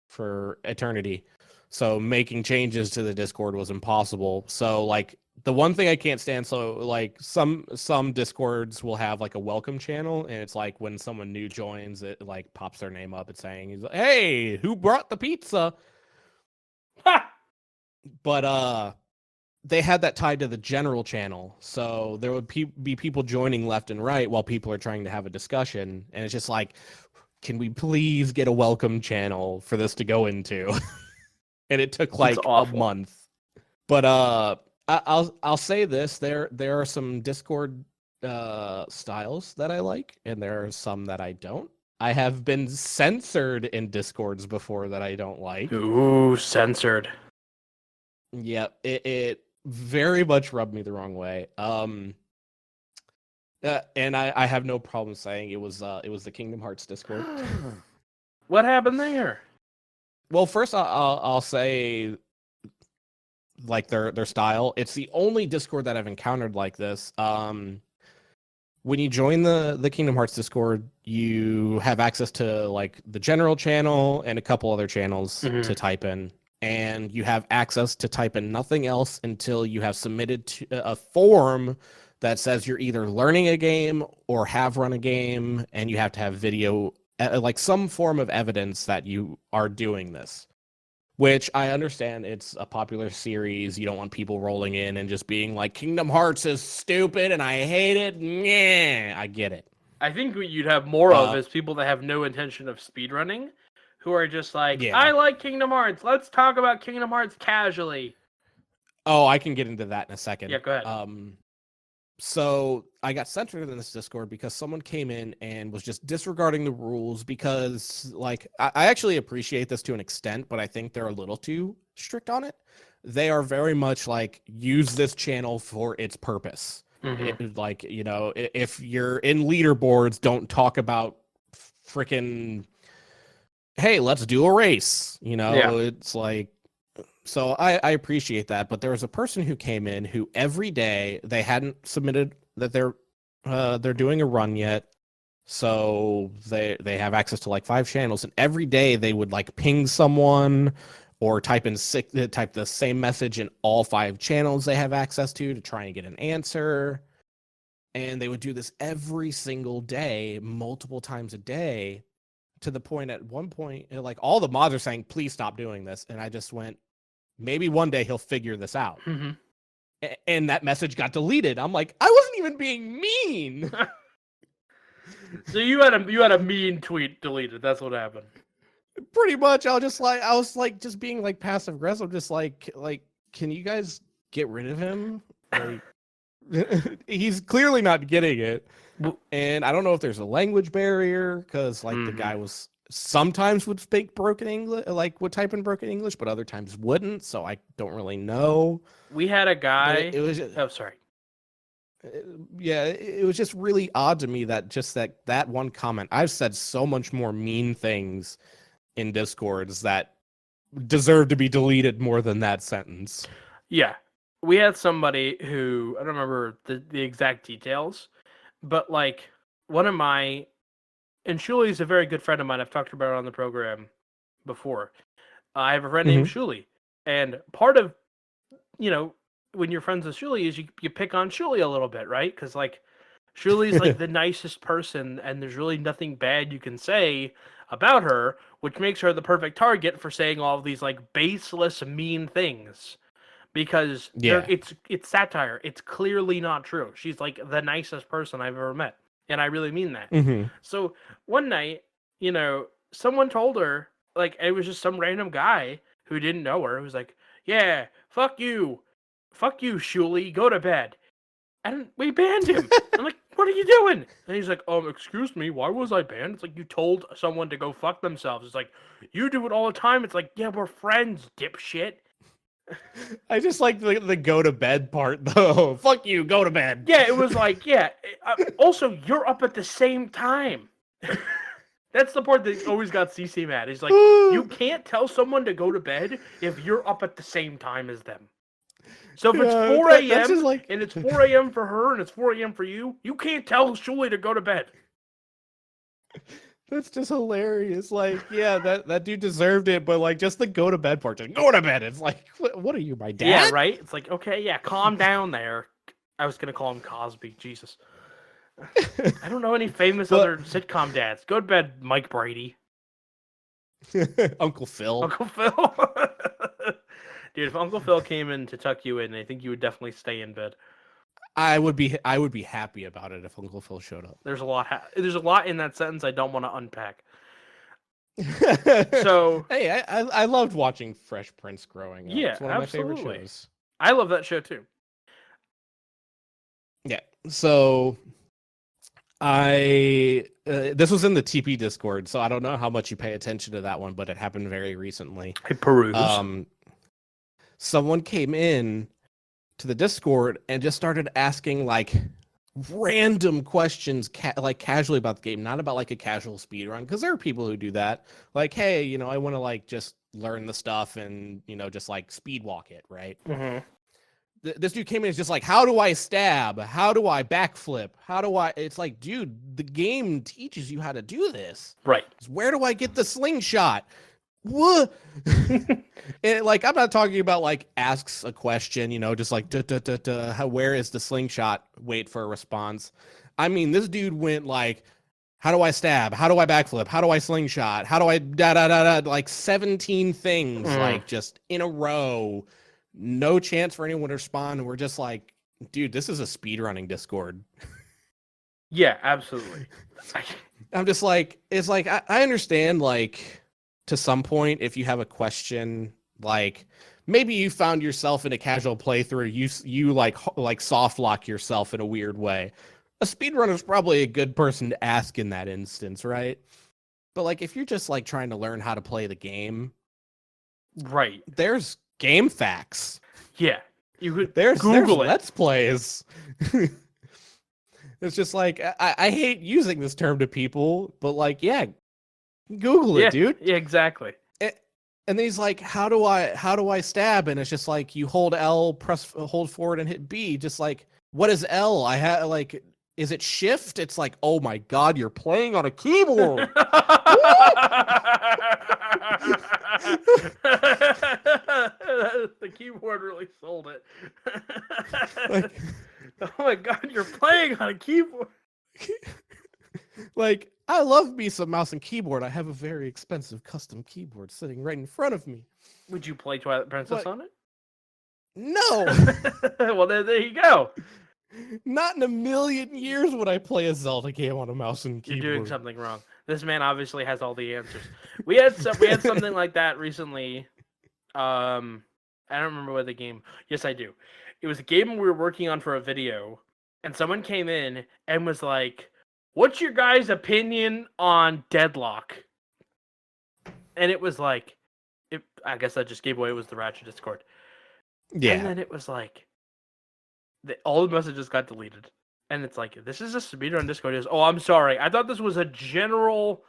for eternity. So making changes to the Discord was impossible. So like the one thing I can't stand, so like some Discords will have like a welcome channel, and it's like when someone new joins, it like pops their name up. It's saying, he's like, "Hey, who brought the pizza?" But they had that tied to the general channel, so there would be people joining left and right while people are trying to have a discussion, and it's just like, can we please get a welcome channel for this to go into? And it took like a month. But I'll say this: there are some Discord styles that I like, and there are some that I don't. I have been censored in Discords before that I don't like. Ooh, censored. Yeah, it very much rubbed me the wrong way. And I have no problem saying it was the Kingdom Hearts Discord. What happened there? Well, first I'll say like their style. It's the only Discord that I've encountered like this. When you join the Kingdom Hearts Discord, you have access to like the general channel and a couple other channels to type in. and you have access to type in nothing else until you have submitted to a form that says you're either learning a game or have run a game, and you have to have video, like some form of evidence that you are doing this. Which I understand, it's a popular series. You don't want people rolling in and just being like, Kingdom Hearts is stupid and I hate it. Yeah, I get it. I think what you'd have more of is people that have no intention of speedrunning, who are just like, Yeah. I like Kingdom Hearts. Let's talk about Kingdom Hearts casually. Oh, I can get into that in a second. Yeah, go ahead. So I got centered in this Discord because someone came in and was just disregarding the rules because, like, I actually appreciate this to an extent, but I think they're a little too strict on it. They are very much like, use this channel for its purpose. Like, you know, if you're in leaderboards, don't talk about freaking, hey, let's do a race. You know, It's like, so I appreciate that, but there was a person who came in who every day they hadn't submitted that they're doing a run yet, so they have access to like 5 channels, and every day they would like ping someone or type the same message in all 5 channels they have access to try and get an answer, and they would do this every single day, multiple times a day, to the point at one point like all the mods are saying, please stop doing this, and I just went, maybe one day he'll figure this out. And that message got deleted. I'm like, I wasn't even being mean. So you had a mean tweet deleted. That's what happened. Pretty much. I was like just being like passive aggressive, just like, can you guys get rid of him? Like, he's clearly not getting it. And I don't know if there's a language barrier, because like the guy was sometimes would speak broken English, like would type in broken English, but other times wouldn't. So I don't really know. We had a guy. It was just, oh, sorry. Yeah, it was just really odd to me that that one comment. I've said so much more mean things in Discords that deserve to be deleted more than that sentence. Yeah, we had somebody who, I don't remember the exact details, but like one of my, and Shuli's a very good friend of mine. I've talked about it on the program before. I have a friend named Shuli, and part of, you know, when you're friends with Shuli is you pick on Shuli a little bit, right? Because like Shuli's like the nicest person, and there's really nothing bad you can say about her, which makes her the perfect target for saying all of these like baseless, mean things. Because it's satire. It's clearly not true. She's like the nicest person I've ever met. And I really mean that. So one night, you know, someone told her, like, it was just some random guy who didn't know her, who was like, yeah, fuck you, Shuli, go to bed. And we banned him. I'm like, what are you doing? And he's like, excuse me, why was I banned? It's like, you told someone to go fuck themselves. It's like, you do it all the time. It's like, yeah, we're friends, dipshit. I just like the go to bed part though. Fuck you, go to bed. Yeah, it was like, yeah. Also, you're up at the same time. That's the part that always got CC mad. He's like, you can't tell someone to go to bed if you're up at the same time as them. So if it's 4 a.m. Like... and it's 4 a.m. for her and it's 4 a.m. for you, you can't tell Shuli to go to bed. That's just hilarious. Like, yeah, that dude deserved it, but like just the go to bed part, just go to bed. It's like, what are you, my dad? Yeah, right? It's like, okay, yeah, calm down there. I was going to call him Cosby. Jesus. I don't know any famous other sitcom dads. Go to bed, Mike Brady. Uncle Phil. Uncle Phil. Dude, if Uncle Phil came in to tuck you in, I think you would definitely stay in bed. I would be happy about it if Uncle Phil showed up. There's a lot in that sentence I don't want to unpack. So hey, I loved watching Fresh Prince growing up. Yeah, it's one of absolutely. my favorite shows. I love that show too. Yeah. So this was in the TP Discord, so I don't know how much you pay attention to that one, but it happened very recently. I peruse. Someone came in to the Discord and just started asking like random questions, like casually about the game, not about like a casual speed run, because there are people who do that. Like, hey, you know, I want to like just learn the stuff and, you know, just like speed walk it, right? This dude came in and is just like, how do I stab? How do I backflip? How do I? It's like, dude, the game teaches you how to do this. Right. Where do I get the slingshot? what? Like, I'm not talking about like asks a question, just like where is the slingshot? Wait for a response. I mean, this dude went like, how do I stab? How do I backflip? How do I slingshot? How do I da da da da? Like 17 things, like just in a row. No chance for anyone to respond. We're just like, dude, this is a speedrunning Discord. Yeah, absolutely. I'm just like, it's like I understand, like, to some point, if you have a question, like maybe you found yourself in a casual playthrough, you like soft lock yourself in a weird way. A speedrunner is probably a good person to ask in that instance, right? But like, if you're just like trying to learn how to play the game, right? There's game facts. Yeah, you could there's Google it. Let's plays. It's just like I hate using this term to people, but like, yeah, Google it, dude. Yeah, exactly. And then he's like, how do I stab? And it's just like, you hold L, hold forward and hit B. Just like, what is L? I had like, is it shift? It's like, oh my God, you're playing on a keyboard. The keyboard really sold it. Like, oh my God, you're playing on a keyboard. Like, I love me some mouse and keyboard. I have a very expensive custom keyboard sitting right in front of me. Would you play Twilight Princess on it? No. Well, there you go. Not in a million years would I play a Zelda game on a mouse and keyboard. You're doing something wrong. This man obviously has all the answers. We had something like that recently. I don't remember what the game. Yes, I do. It was a game we were working on for a video, and someone came in and was like, "What's your guys' opinion on Deadlock?" And it was like, I guess I just gave away. It was the Ratchet Discord. Yeah. And then it was like, all the messages got deleted. And it's like, this is a speedrun Discord. Is, oh, I'm sorry. I thought this was a general,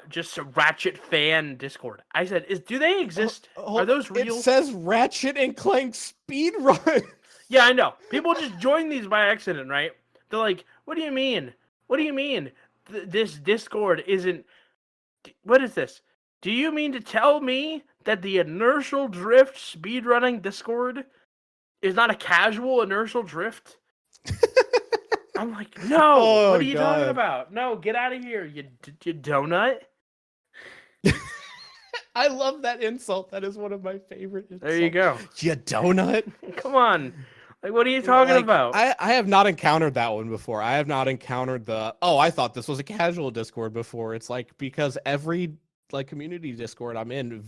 just a Ratchet fan Discord. I said, do they exist? Are those real? It says Ratchet and Clank speedrun. Yeah, I know. People just join these by accident, right? They're like, what do you mean? What do you mean? This Discord isn't... What is this? Do you mean to tell me that the inertial drift speedrunning Discord is not a casual inertial drift? I'm like, no. What are you talking about? No, get out of here, you donut. I love that insult. That is one of my favorite insults. There you go. You donut. Come on. Like, what are you talking about? I have not encountered that one before. I have not encountered I thought this was a casual Discord before. It's like, because every like community Discord I'm in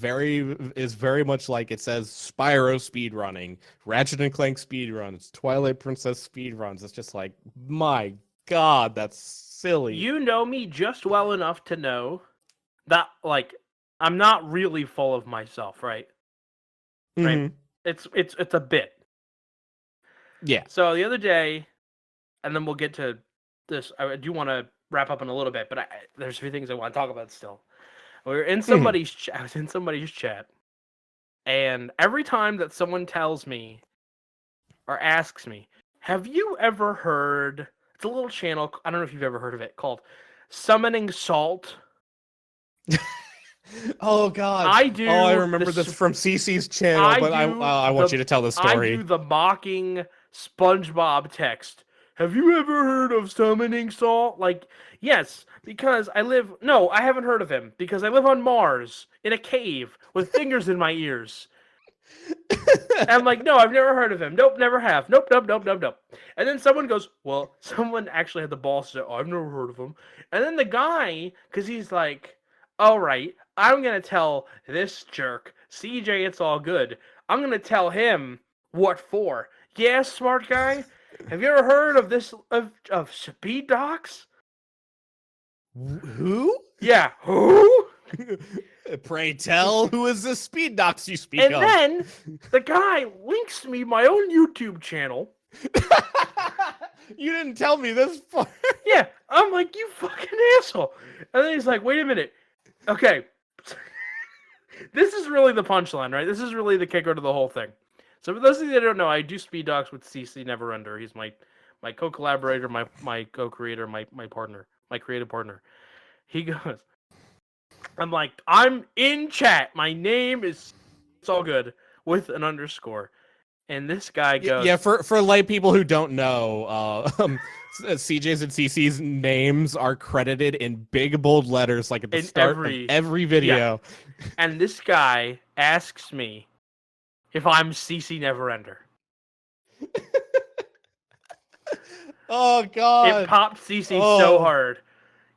is very much like, it says Spyro speedrunning, Ratchet and Clank speedruns, Twilight Princess speedruns. It's just like, my God, that's silly. You know me just well enough to know that, like, I'm not really full of myself, right? Right. It's a bit. Yeah. So the other day, and then we'll get to this. I do want to wrap up in a little bit, but there's a few things I want to talk about still. We were in somebody's I was in somebody's chat, and every time that someone tells me or asks me, have you ever heard, it's a little channel, I don't know if you've ever heard of it, called Summoning Salt. Oh God! I do. Oh, I remember this from CC's channel, but I want you to tell the story. I do the mocking SpongeBob text. Have you ever heard of Summoning Salt? Like, yes, because I haven't heard of him, because I live on Mars in a cave with fingers in my ears. And I'm like, no, I've never heard of him. Nope, never have. Nope. And then someone goes, well, someone actually had the balls to say, oh, I've never heard of him. And then the guy, because he's like, all right, I'm going to tell this jerk, CJitsallGewd, I'm going to tell him what for. Yeah, smart guy? Have you ever heard of this, of SpeedDocs? Who? Yeah, who? Pray tell, who is this SpeedDocs you speak of? And then the guy links me my own YouTube channel. You didn't tell me this part. Yeah, I'm like, you fucking asshole. And then he's like, wait a minute. Okay. This is really the punchline, right? This is really the kicker to the whole thing. So for those of you that don't know, I do SpeedDocs with CC Neverender. He's my co-collaborator, my co-creator, my partner, my creative partner. He goes, I'm like, I'm in chat. My name is It's All Good with an underscore. And this guy goes... Yeah, for lay people who don't know, CJ's and CC's names are credited in big, bold letters, like at the start of every video. Yeah. And this guy asks me if I'm CC Neverender. Oh, God. It popped CC so hard.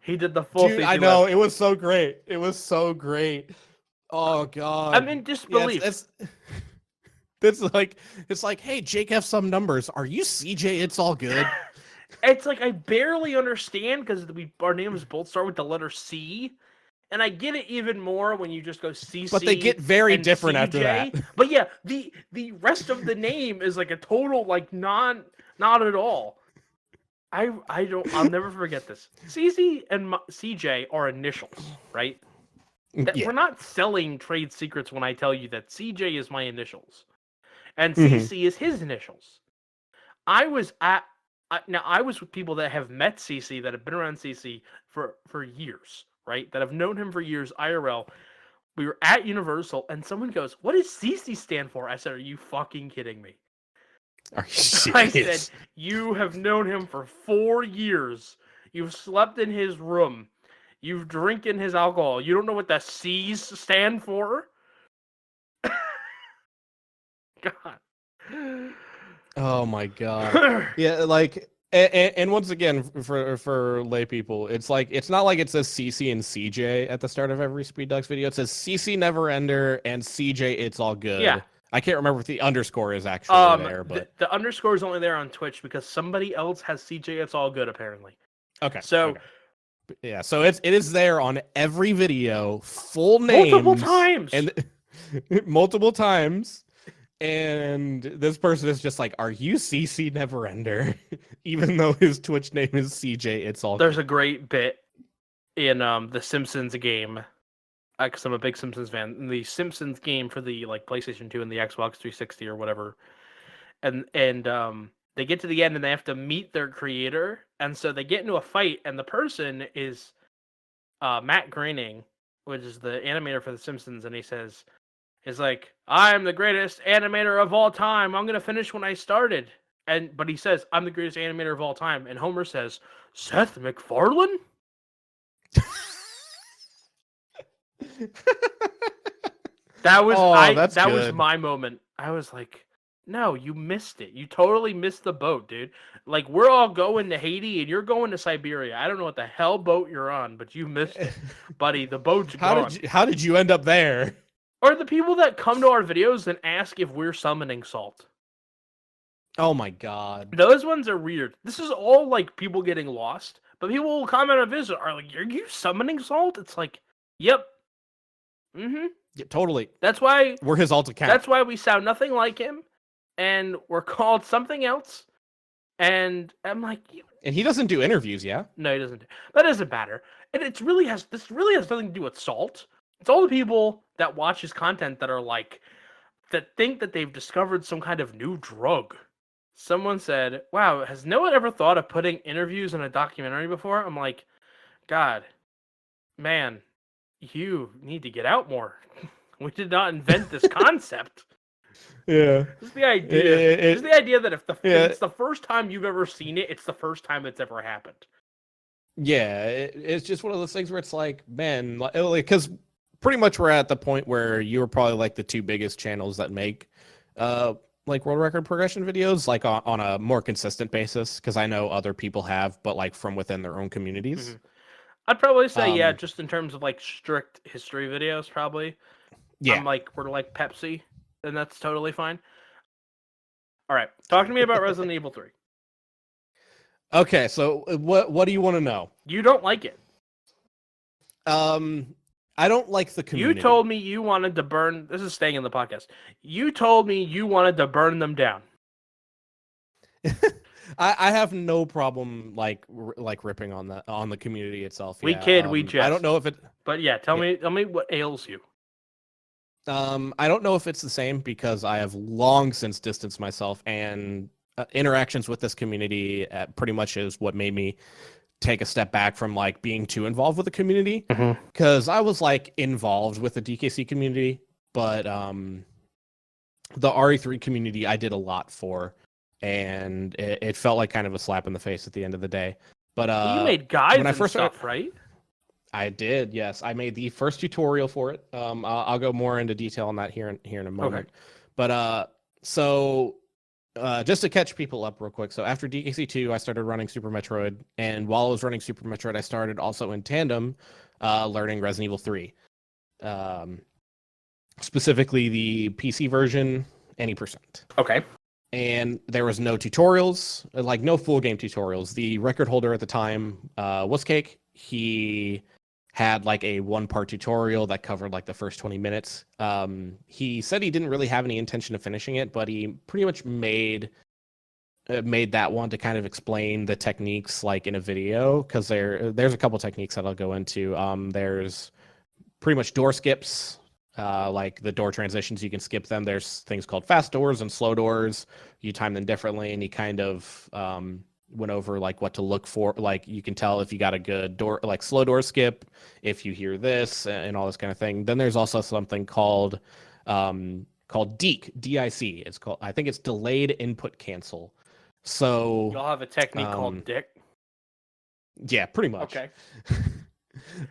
He did the full Dude, CC I know. lift. It was so great. It was so great. Oh, God. I'm in disbelief. Yeah, it's like, hey, Jake, have some numbers. Are you CJ? It's all good. It's like I barely understand because our names both start with the letter C, and I get it even more when you just go CC. But they get very different CJ. after that. But yeah, the rest of the name is like a total like not at all. I'll never forget this. CC and CJ are initials, right? Yeah. We're not selling trade secrets when I tell you that CJ is my initials. And CC is his initials. I was with people that have met CC, that have been around CC for years, right? That have known him for years, IRL. We were at Universal, and someone goes, "What does CC stand for?" I said, "Are you fucking kidding me?" Are you serious? I said, "You have known him for 4 years. You've slept in his room. You've drinking his alcohol. You don't know what the C's stand for?" God. Oh my God. Yeah, like, and once again, for lay people, it's like, it's not like it says CC and CJ at the start of every SpeedDocs video. It says CC Neverender and CJ It's All Good. Yeah. I can't remember if the underscore is actually there, but the underscore is only there on Twitch because somebody else has CJ It's All Good apparently. Okay. So okay. Yeah, so it is there on every video, full names, multiple times. And this person is just like, "Are you CC Neverender?" Even though his Twitch name is CJ It's All Good. There's a great bit in the Simpsons game, because I'm a big Simpsons fan. In the Simpsons game for the like PlayStation 2 and the Xbox 360 or whatever, and they get to the end and they have to meet their creator, and so they get into a fight, and the person is Matt Groening, which is the animator for the Simpsons, and he says, "Is like, I'm the greatest animator of all time. I'm gonna finish when I started." But he says, "I'm the greatest animator of all time," and Homer says, "Seth MacFarlane?" That was was my moment. I was like, "No, you missed it. You totally missed the boat, dude. Like, we're all going to Haiti and you're going to Siberia. I don't know what the hell boat you're on, but you missed it, buddy. The boat's gone." How did you end up there? Or the people that come to our videos and ask if we're summoning salt. Oh my God. Those ones are weird. This is all like people getting lost, but people will comment on videos are like, "Are you summoning salt?" It's like, yep. Mm-hmm. Yeah, totally. That's why we're his alt account. That's why we sound nothing like him, and we're called something else. And I'm like, and he doesn't do interviews, yeah? No, he doesn't. That doesn't matter. And this really has nothing to do with salt. It's all the people that watch his content that are like, that think that they've discovered some kind of new drug. Someone said, "Wow, has no one ever thought of putting interviews in a documentary before?" I'm like, God, man, you need to get out more. We did not invent this concept. Yeah. This is the idea. This is the idea that if it's the first time you've ever seen it, it's the first time it's ever happened. Yeah, it's just one of those things where it's like, man, because pretty much we're at the point where you're probably like the two biggest channels that make like world record progression videos, like on a more consistent basis, because I know other people have, but like from within their own communities. Mm-hmm. I'd probably say, just in terms of like strict history videos, probably. Yeah. We're like Pepsi, and that's totally fine. All right, talk to me about Resident Evil 3. Okay, so what do you want to know? You don't like it. I don't like the community. You told me you wanted to burn... This is staying in the podcast. You told me you wanted to burn them down. I have no problem like ripping on the community itself. We kid, we jest. I don't know if it... But yeah, tell me what ails you. I don't know if it's the same because I have long since distanced myself, and interactions with this community pretty much is what made me take a step back from like being too involved with the community, Mhm. because I was like involved with the DKC community, but the RE3 community I did a lot for, and it felt like kind of a slap in the face at the end of the day. But You made guides when I and first stuff, started, right? I did, yes. I made the first tutorial for it. I'll go more into detail on that here in a moment. Okay. But so just to catch people up real quick. So after DKC 2, I started running Super Metroid, and while I was running Super Metroid, I started also in tandem learning Resident Evil 3. Specifically the PC version, any percent. Okay. And there was no tutorials, like no full game tutorials. The record holder at the time was Cake. He had like a 1-part tutorial that covered like the first 20 minutes. He said he didn't really have any intention of finishing it, but he pretty much made that one to kind of explain the techniques like in a video, because there's a couple techniques that I'll go into. There's pretty much door skips. Like the door transitions, you can skip them. There's things called fast doors and slow doors. You time them differently, and he kind of went over like what to look for. Like you can tell if you got a good door, like slow door skip, if you hear this and all this kind of thing. Then there's also something called DIC. DIC. It's called, I think it's delayed input cancel. So You'll have a technique called Dick. Yeah, pretty much. Okay.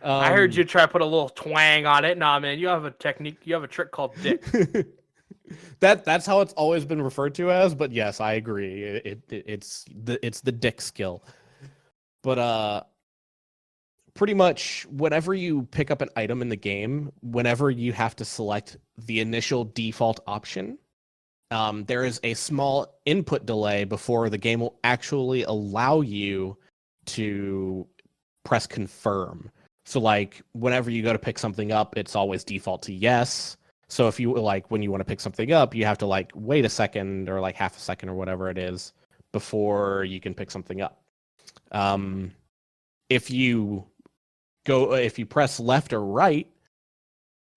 I heard you try to put a little twang on it. Nah, man, you have a technique. You have a trick called Dick. That's how it's always been referred to as. But yes, I agree. It's the Dick skill. But pretty much whenever you pick up an item in the game, whenever you have to select the initial default option, there is a small input delay before the game will actually allow you to press confirm. So like whenever you go to pick something up, it's always default to yes. So if you like when you want to pick something up, you have to like wait a second or like half a second or whatever it is before you can pick something up. If you press left or right,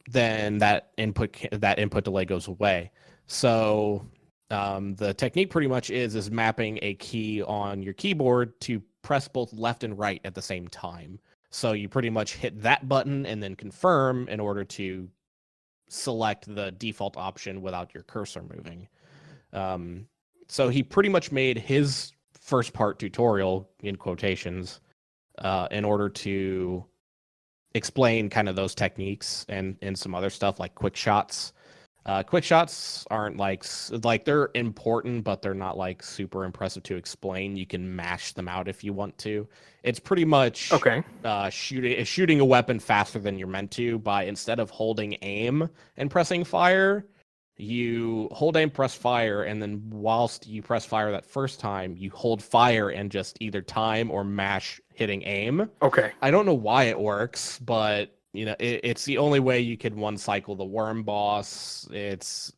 then that input delay goes away. So the technique pretty much is mapping a key on your keyboard to press both left and right at the same time. So you pretty much hit that button and then confirm in order to select the default option without your cursor moving. So he pretty much made his first part tutorial, in quotations, in order to explain kind of those techniques and some other stuff like quick shots. Quick shots aren't like they're important, but they're not like super impressive to explain. You can mash them out if you want to. It's pretty much shooting a weapon faster than you're meant to by, instead of holding aim and pressing fire, you hold aim, press fire, and then whilst you press fire that first time, you hold fire and just either time or mash hitting aim. Okay. I don't know why it works, but you know, it's the only way you could one cycle the worm boss. It's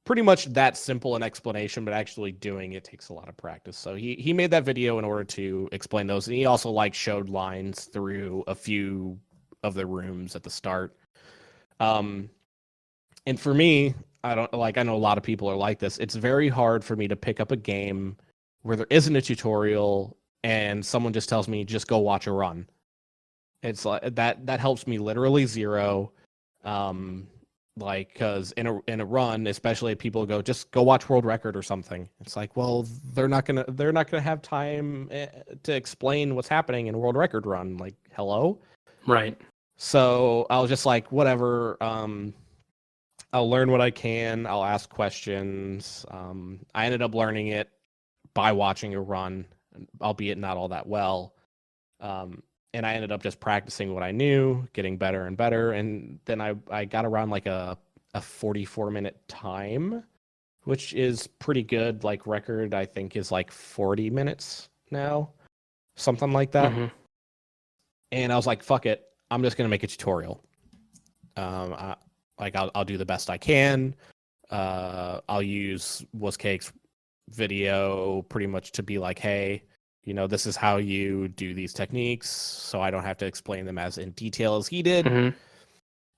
pretty much that simple an explanation, but actually doing it takes a lot of practice. So he made that video in order to explain those, and he also like showed lines through a few of the rooms at the start. And for me, I know a lot of people are like this. It's very hard for me to pick up a game where there isn't a tutorial and someone just tells me just go watch a run. It's like that helps me literally zero. Like, because in a run, especially if people go just go watch world record or something. It's like, well, they're not gonna have time to explain what's happening in a world record run. Like, hello, right? So I was just like, whatever. I'll learn what I can. I'll ask questions. I ended up learning it by watching a run, albeit not all that well. And I ended up just practicing what I knew, getting better and better. And then I got around like a 44-minute time, which is pretty good. Like record, I think, is like 40 minutes now, something like that. Mm-hmm. And I was like, fuck it. I'm just going to make a tutorial. I'll do the best I can. I'll use WasCake's video pretty much to be like, hey, you know, this is how you do these techniques, so I don't have to explain them as in detail as he did. Mm-hmm.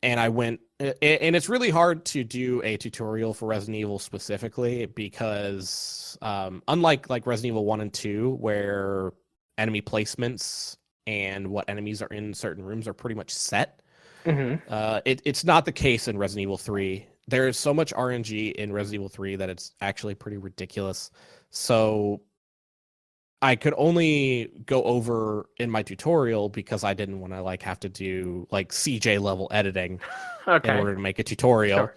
And I went, and it's really hard to do a tutorial for Resident Evil specifically because unlike like Resident Evil 1 and 2, where enemy placements and what enemies are in certain rooms are pretty much set. It's not the case in Resident Evil 3. There is so much RNG in Resident Evil 3 that it's actually pretty ridiculous. So I could only go over in my tutorial because I didn't want to like have to do like CJ level editing in order to make a tutorial.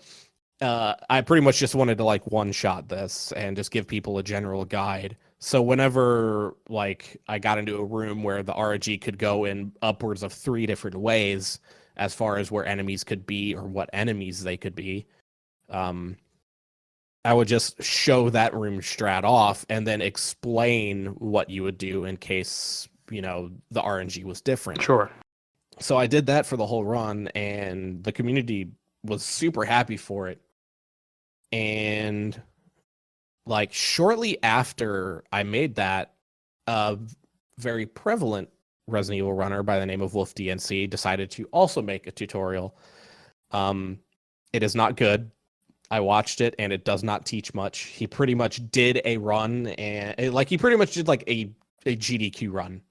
Sure. I pretty much just wanted to like one-shot this and just give people a general guide. So whenever like I got into a room where the RNG could go in upwards of 3 different ways as far as where enemies could be or what enemies they could be, I would just show that room strat off and then explain what you would do in case, you know, the RNG was different. Sure. So I did that for the whole run, and the community was super happy for it. And like shortly after I made that, a very prevalent Resident Evil runner by the name of Wolf DNC decided to also make a tutorial. It is not good. I watched it, and it does not teach much. He pretty much did a run, and like he pretty much did like a GDQ run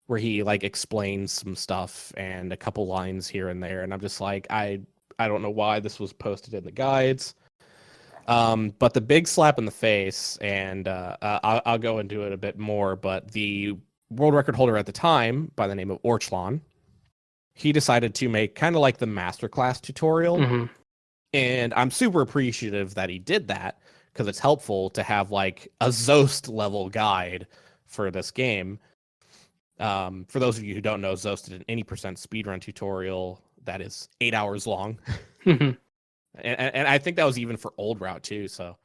where he like explains some stuff and a couple lines here and there, and I'm just like, I don't know why this was posted in the guides. But the big slap in the face, and I'll go into it a bit more, but the world record holder at the time, by the name of Orchlon, he decided to make kind of like the masterclass tutorial. And I'm super appreciative that he did that, because it's helpful to have like a Zoast level guide for this game. For those of you who don't know, Zoast did an any percent speedrun tutorial that is 8 hours long. And I think that was even for old route too. So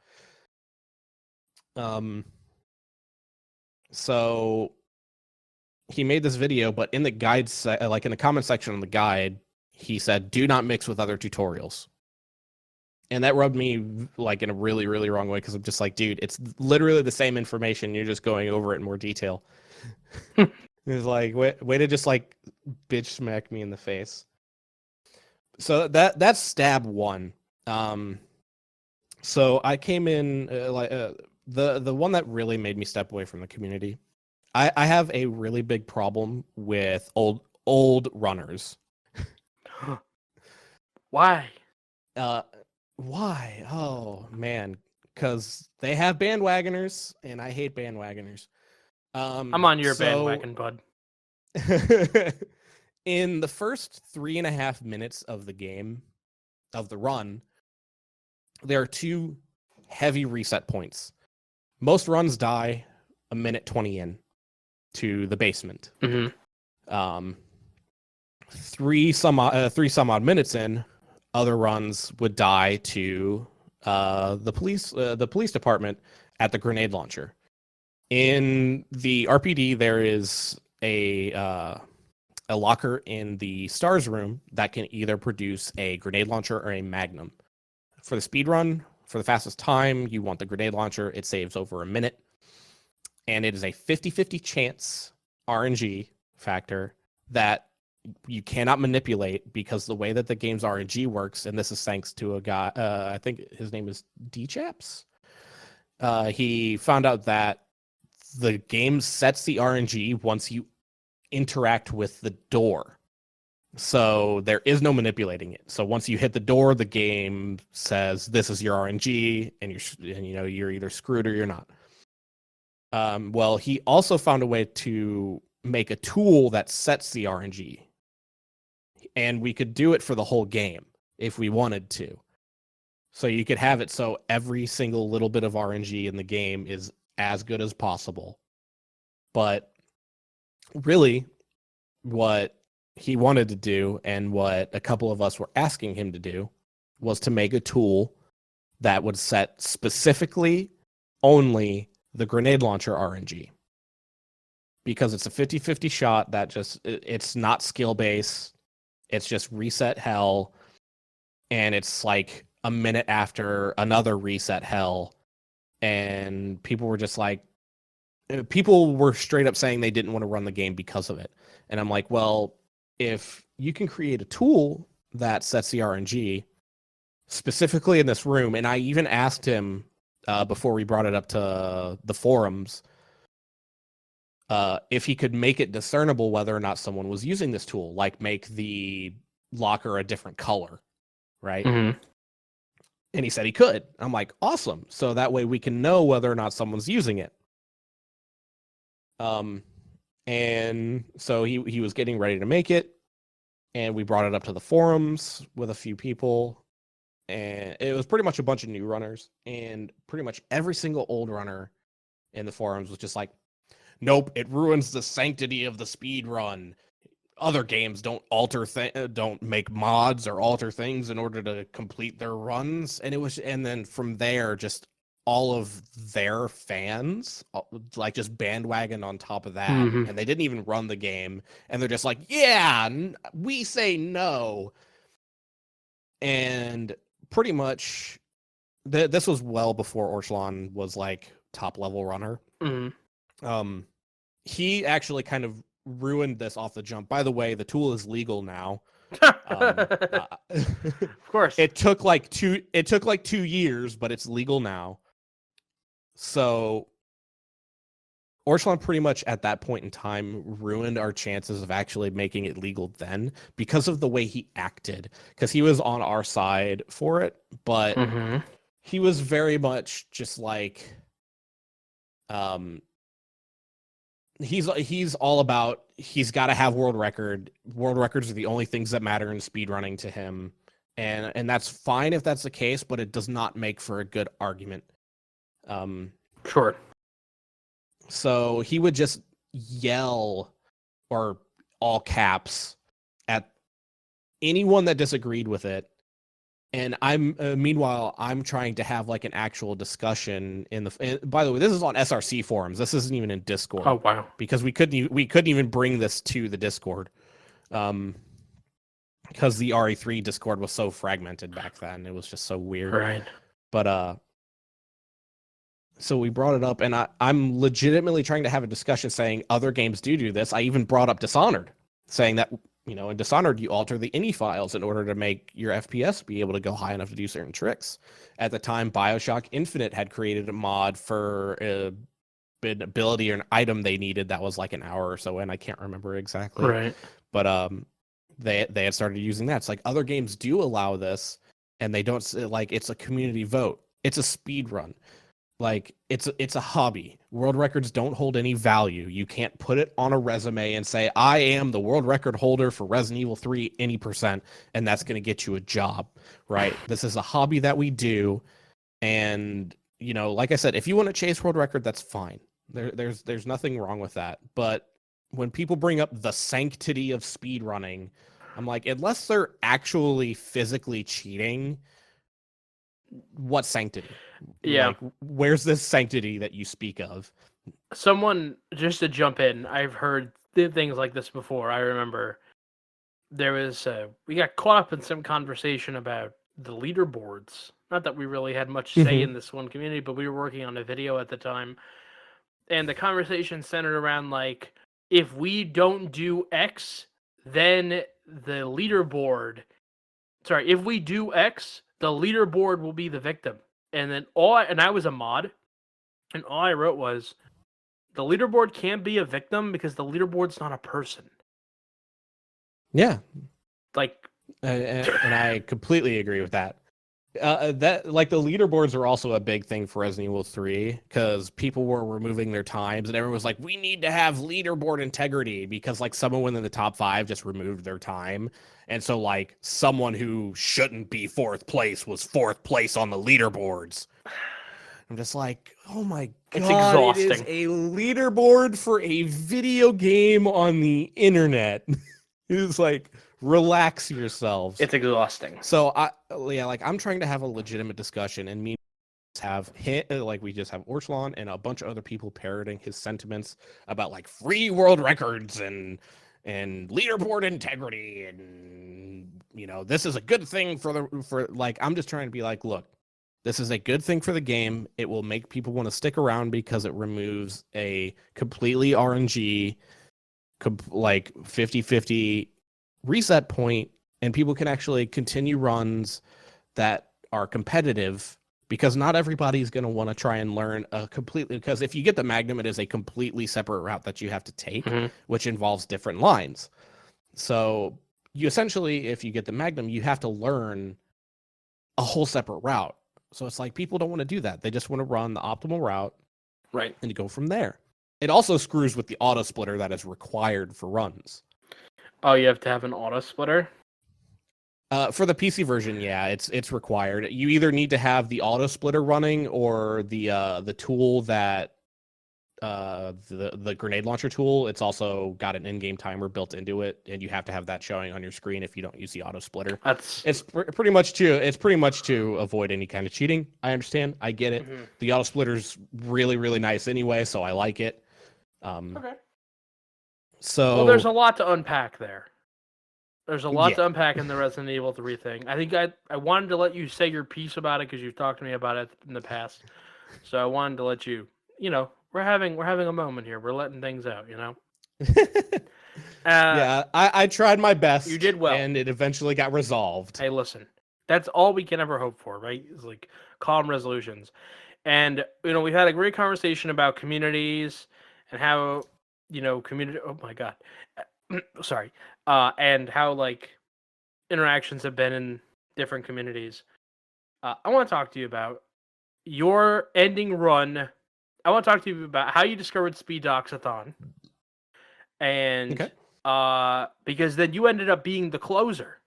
he made this video, but in the guide, like in the comment section on the guide, he said, "Do not mix with other tutorials." And that rubbed me like in a really, really wrong way, because I'm just like, dude, it's literally the same information. You're just going over it in more detail. It's like, way to just like bitch smack me in the face. So that's stab one. So I came in the one that really made me step away from the community. I have a really big problem with old runners. Why? Why? Oh man, because they have bandwagoners, and I hate bandwagoners. I'm on your bandwagon, bud. In the first 3.5 minutes of the game, of the run, there are 2 heavy reset points. Most runs die a minute 20 in to the basement. 3 some odd minutes in, other runs would die to the police department at the grenade launcher. In the RPD, there is a locker in the stars room that can either produce a grenade launcher or a magnum. For the speed run, for the fastest time, you want the grenade launcher. It saves over a minute, and it is a 50-50 chance RNG factor that you cannot manipulate, because the way that the game's RNG works, and this is thanks to a guy, I think his name is D-Chaps. He found out that the game sets the RNG once you interact with the door. So there is no manipulating it. So once you hit the door, the game says this is your RNG, and you're either screwed or you're not. Well, he also found a way to make a tool that sets the RNG, and we could do it for the whole game if we wanted to. So you could have it so every single little bit of RNG in the game is as good as possible. But really, what he wanted to do, and what a couple of us were asking him to do, was to make a tool that would set specifically only the grenade launcher RNG. Because it's a 50-50 shot that it's not skill based. It's just reset hell. And it's like a minute after another reset hell. And people were just like, people were straight up saying they didn't want to run the game because of it. And I'm like, well, if you can create a tool that sets the RNG specifically in this room, and I even asked him before we brought it up to the forums, if he could make it discernible whether or not someone was using this tool, like make the locker a different color, right? Mm-hmm. And he said he could. I'm like, awesome. So that way we can know whether or not someone's using it. And so he was getting ready to make it, and we brought it up to the forums with a few people, and it was pretty much a bunch of new runners, and pretty much every single old runner in the forums was just like, nope, it ruins the sanctity of the speed run. Other games don't don't make mods or alter things in order to complete their runs. And then from there, just all of their fans like just bandwagon on top of that. Mm-hmm. And they didn't even run the game. And they're just like, yeah, we say no. And pretty much this was well before Orchlon was like top level runner. Mm-hmm. He actually kind of ruined this off the jump. By the way, the tool is legal now. Of course. It took like 2 years, but it's legal now. So Orchlon pretty much at that point in time ruined our chances of actually making it legal then because of the way he acted. Because he was on our side for it, but Mm-hmm. he was very much just like he's all about he's got to have world record. World records are the only things that matter in speedrunning to him. And that's fine if that's the case, but it does not make for a good argument. Sure. So he would just yell or all caps at anyone that disagreed with it. And meanwhile, I'm trying to have like an actual discussion by the way, this is on SRC forums. This isn't even in Discord. Oh, wow. Because we couldn't even bring this to the Discord. Because the RE3 Discord was so fragmented back then. It was just so weird. Right. But so we brought it up, and I'm legitimately trying to have a discussion saying other games do this. I even brought up Dishonored, saying that, in Dishonored, you alter the ini files in order to make your FPS be able to go high enough to do certain tricks. At the time, BioShock Infinite had created a mod for an ability or an item they needed that was like an hour or so in. I can't remember exactly. Right. But they had started using that. It's like other games do allow this, and they don't, like, it's a community vote. It's a speed run. Like, it's a hobby. World records don't hold any value. You can't put it on a resume and say, I am the world record holder for Resident Evil 3 any percent, and that's going to get you a job, right? This is a hobby that we do, and, like I said, if you want to chase world record, that's fine. There's nothing wrong with that. But when people bring up the sanctity of speedrunning, I'm like, unless they're actually physically cheating, what sanctity? Yeah. Like, where's this sanctity that you speak of? Someone, just to jump in, I've heard things like this before. I remember there was, we got caught up in some conversation about the leaderboards. Not that we really had much say in this one community, but we were working on a video at the time. And the conversation centered around, like, if we don't do X, then the leaderboard... Sorry, if we do X, the leaderboard will be the victim. And then I was a mod, and all I wrote was, the leaderboard can't be a victim because the leaderboard's not a person. Yeah. Like, and I completely agree with that. That, like, the leaderboards are also a big thing for Resident Evil 3 because people were removing their times, and everyone was like, we need to have leaderboard integrity because, like, someone within the top 5 just removed their time. And so, like, someone who shouldn't be 4th place was 4th place on the leaderboards. I'm just like, oh my God, it's exhausting. It is a leaderboard for a video game on the internet. It's like, relax yourselves. It's exhausting. So I'm trying to have a legitimate discussion, and we just have Orchlon and a bunch of other people parroting his sentiments about, like, free world records and leaderboard integrity, and this is a good thing for I'm just trying to be like, look, this is a good thing for the game. It will make people want to stick around because it removes a completely RNG, like 50-50 reset point, and people can actually continue runs that are competitive because not everybody is going to want to try and learn a completely, because if you get the Magnum, it is a completely separate route that you have to take, which involves different lines. So you essentially, if you get the Magnum, you have to learn a whole separate route. So it's like people don't want to do that. They just want to run the optimal route, right, and go from there. It also screws with the auto splitter that is required for runs. Oh, you have to have an auto splitter? For the PC version, yeah, it's required. You either need to have the auto splitter running or the tool that the grenade launcher tool. It's also got an in-game timer built into it, and you have to have that showing on your screen if you don't use the auto splitter. It's pretty much to avoid any kind of cheating. I understand. I get it. The auto splitter's really, really nice anyway, so I like it. Okay. So well, there's a lot to unpack there. There's a lot to unpack in the Resident Evil 3 thing. I think I wanted to let you say your piece about it because you've talked to me about it in the past. So I wanted to let you, we're having a moment here. We're letting things out, yeah, I tried my best. You did well. And it eventually got resolved. Hey, listen. That's all we can ever hope for, right? It's like calm resolutions. And, we've had a great conversation about communities and how, community... Oh, my God. Sorry. And how, like, interactions have been in different communities. I want to talk to you about your ending run. I want to talk to you about how you discovered SpeedDocsAThon. And because then you ended up being the closer.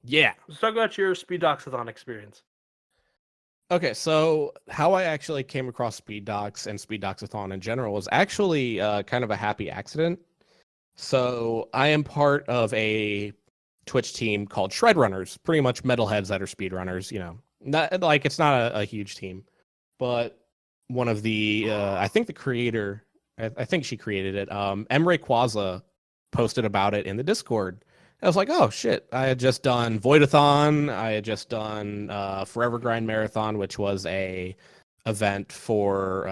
Yeah. Let's talk about your SpeedDocsAthon experience. Okay, so how I actually came across SpeedDocs and SpeedDocsAthon in general was actually kind of a happy accident. So I am part of a Twitch team called Shredrunners, pretty much metalheads that are speedrunners, Not like it's not a huge team, but one of the I think the creator, I think she created it. Emre Quaza posted about it in the Discord. I was like, oh shit! I had just done Voidathon. I had just done Forever Grind Marathon, which was a event for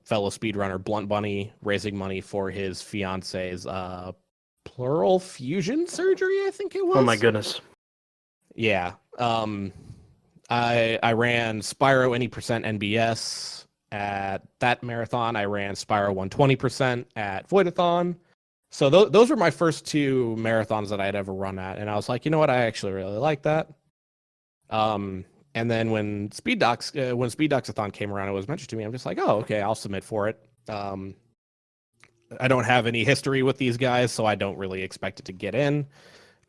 fellow speedrunner Blunt Bunny raising money for his fiance's pleural fusion surgery. I think it was. Oh my goodness! Yeah. I ran Spyro any percent NBS at that marathon. I ran Spyro 120% at Voidathon. So those were my first two marathons that I had ever run at, and I was like, you know what, I actually really like that. And then when SpeedDocsAthon came around, it was mentioned to me. I'm just like, oh, okay, I'll submit for it. I don't have any history with these guys, so I don't really expect it to get in.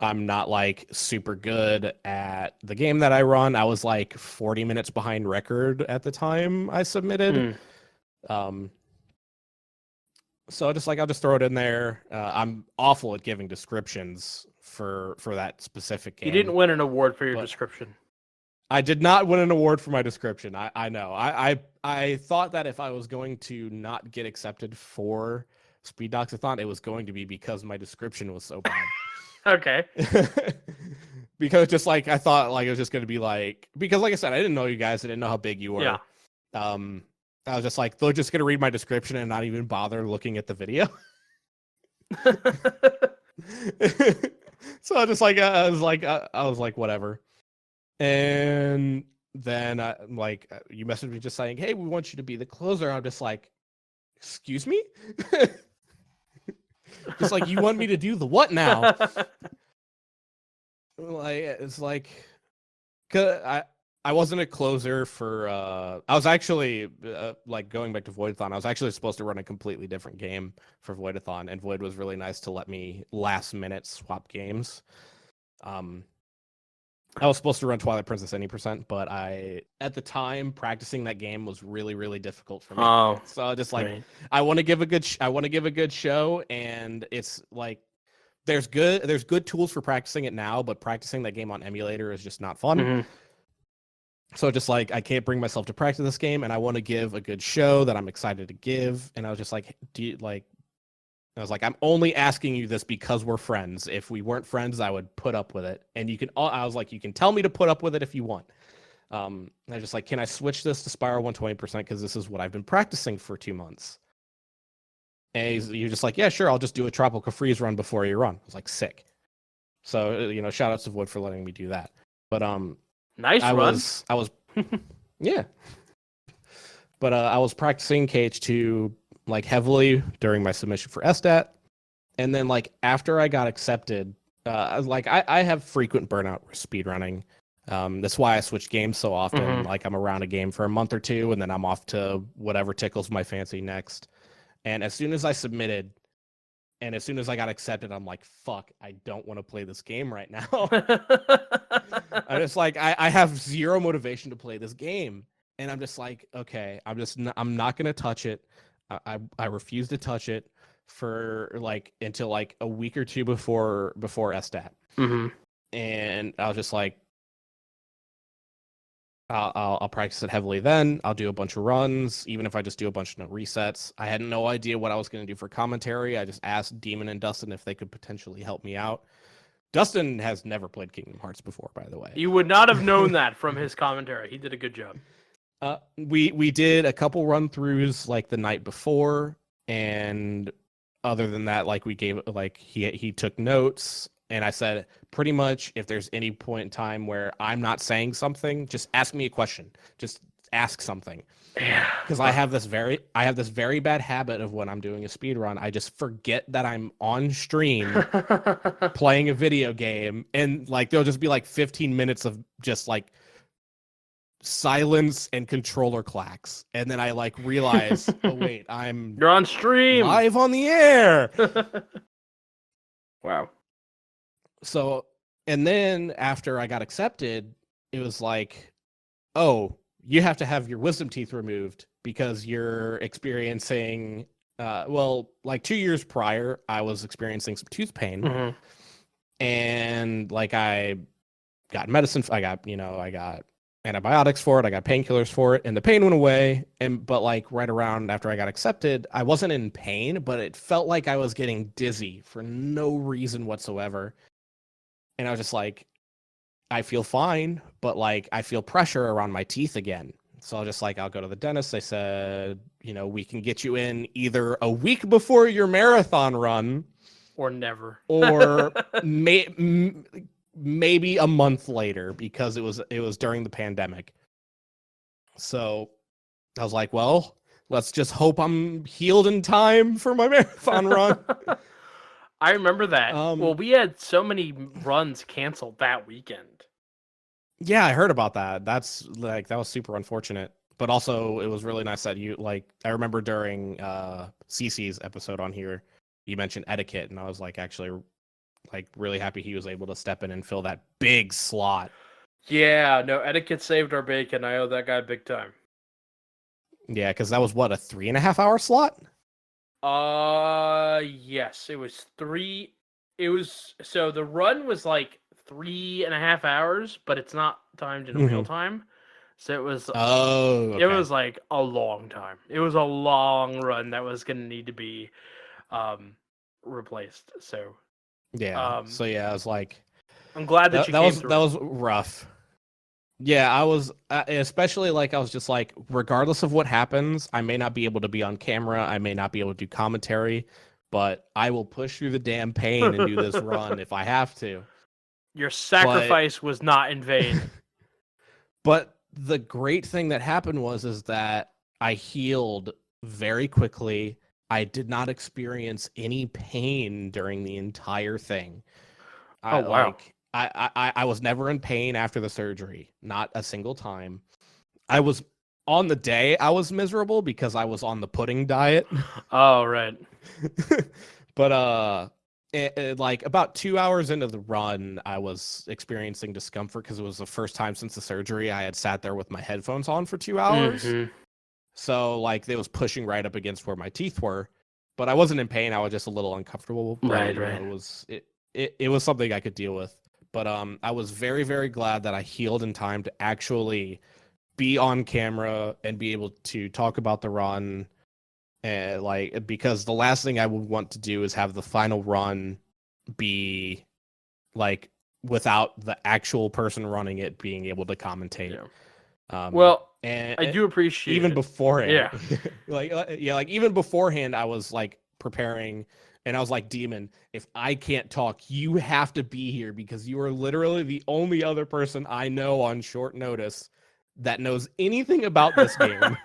I'm not like super good at the game that I run. I was like 40 minutes behind record at the time I submitted. So I'll just throw it in there. I'm awful at giving descriptions for that specific game. You didn't win an award for your description. I did not win an award for my description. I know. I thought that if I was going to not get accepted for SpeedDocsAthon, it was going to be because my description was so bad. Okay. Because just like I thought, like it was just going to be like, because like I said, I didn't know you guys. I didn't know how big you were. Yeah. I was just like, they're just going to read my description and not even bother looking at the video. So I was like, whatever. And then you messaged me just saying, hey, we want you to be the closer. I'm just like, excuse me? Just like, you want me to do the what now? Like, it's like, 'cause I wasn't a closer for, I was actually, like, going back to Voidathon, I was actually supposed to run a completely different game for Voidathon, and Void was really nice to let me last minute swap games. I was supposed to run Twilight Princess any percent, but at the time, practicing that game was really, really difficult for me. Oh, so just like, right. I want to give a good show, and it's like, there's good tools for practicing it now, but practicing that game on emulator is just not fun. Mm-hmm. So just like, I can't bring myself to practice this game, and I want to give a good show that I'm excited to give. And I was just like, I'm only asking you this because we're friends. If we weren't friends, I would put up with it. And you can tell me to put up with it if you want. I was just like, can I switch this to Spyro 120%? Because this is what I've been practicing for 2 months. And you're just like, yeah, sure. I'll just do a tropical freeze run before you run. I was like, sick. So, shout outs to Void for letting me do that. But, nice run. I was Yeah. But I was practicing KH2 like heavily during my submission for SDAT. And then like after I got accepted, I have frequent burnout with speedrunning. That's why I switch games so often. Mhm. Like I'm around a game for a month or two, and then I'm off to whatever tickles my fancy next. And as soon as I submitted, and as soon as I got accepted, I'm like, fuck, I don't want to play this game right now. I'm just like, I have zero motivation to play this game. And I'm just like, okay, I'm not gonna touch it. I refuse to touch it for like until like a week or two before SDAT. Mhm. And I was just like, I'll practice it heavily then. I'll do a bunch of runs, even if I just do a bunch of no resets. I had no idea what I was going to do for commentary. I just asked Demon and Dustin if they could potentially help me out. Dustin has never played Kingdom Hearts before, by the way. You would not have known that from his commentary. He did a good job. We did a couple run throughs like the night before, and other than that, like we gave like he took notes. And I said, pretty much, if there's any point in time where I'm not saying something, just ask me a question. Just ask something. Yeah. Because I have this very bad habit of when I'm doing a speed run, I just forget that I'm on stream playing a video game, and like there'll just be like 15 minutes of just like silence and controller clacks, and then I like realize, oh wait, You're on stream live on the air. Wow. So, and then after I got accepted, it was like, oh, you have to have your wisdom teeth removed because you're experiencing, like 2 years prior, I was experiencing some tooth pain. Mhm. And like I got medicine, I got antibiotics for it, I got painkillers for it, and the pain went away. But like right around after I got accepted, I wasn't in pain, but it felt like I was getting dizzy for no reason whatsoever. And I was just like, I feel fine, but like I feel pressure around my teeth again. So I was just like, I'll go to the dentist. They said, we can get you in either a week before your marathon run, or never, or maybe a month later, because it was during the pandemic. So I was like, well, let's just hope I'm healed in time for my marathon run. I remember that. Well, we had so many runs canceled that weekend. Yeah, I heard about that. That was super unfortunate. But also, it was really nice that you I remember during CC's episode on here, you mentioned etiquette, and I was like actually really happy he was able to step in and fill that big slot. Yeah, no, etiquette saved our bacon. I owe that guy big time. Yeah, because that was what, a 3.5-hour slot? Yes, it was 3. So the run was like 3.5 hours, but it's not timed in real time. So it was. Oh, okay. It was like a long time. It was a long run that was gonna need to be, replaced. So. Yeah. So yeah, I was like, I'm glad that that was rough. Yeah, I was especially like, I was just like, regardless of what happens, I may not be able to be on camera, I may not be able to do commentary, but I will push through the damn pain and do this run if I have to. Your sacrifice was not in vain. But the great thing that happened is that I healed very quickly. I did not experience any pain during the entire thing. Oh, wow. I was never in pain after the surgery, not a single time. I was on the day I was miserable because I was on the pudding diet. Oh, right. But like about 2 hours into the run, I was experiencing discomfort because it was the first time since the surgery I had sat there with my headphones on for 2 hours. Mm-hmm. So like it was pushing right up against where my teeth were, but I wasn't in pain. I was just a little uncomfortable. Right. It was something I could deal with. But I was very, very glad that I healed in time to actually be on camera and be able to talk about the run. And because the last thing I would want to do is have the final run be like without the actual person running it being able to commentate. Yeah. And I do appreciate even it. beforehand. Yeah. Even beforehand, I was like preparing. And I was like, Demon, if I can't talk, you have to be here because you are literally the only other person I know on short notice that knows anything about this game.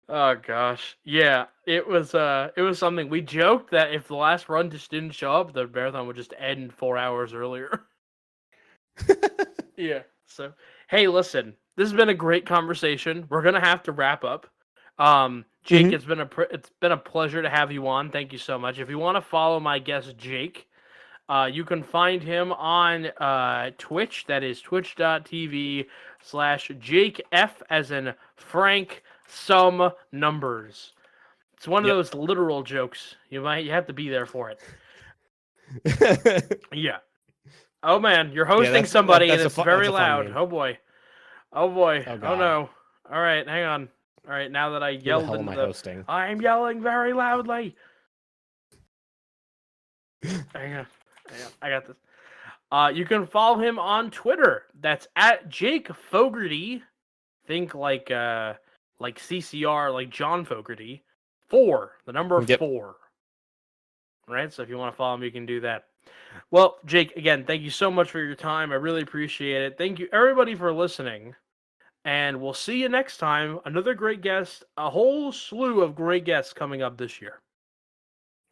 Oh gosh, yeah, it was something. We joked that if the last run just didn't show up, the marathon would just end 4 hours earlier. Yeah. So, hey, listen, this has been a great conversation. We're gonna have to wrap up. Jake, it's been a pleasure to have you on. Thank you so much. If you want to follow my guest Jake, you can find him on Twitch. That is twitch.tv/JakeF as in Frank some numbers. It's one of those literal jokes. You have to be there for it. Yeah. Oh man, you're hosting somebody and it's very loud. Oh boy. Oh boy. Oh no. All right, hang on. All right, now that I yelled into hosting? I'm yelling very loudly. Hang on. I got this. You can follow him on Twitter. That's at Jake Fogarty. Think like CCR, like John Fogarty. 4, the number 4. Right? So if you want to follow him, you can do that. Well, Jake, again, thank you so much for your time. I really appreciate it. Thank you, everybody, for listening. And we'll see you next time. Another great guest. A whole slew of great guests coming up this year.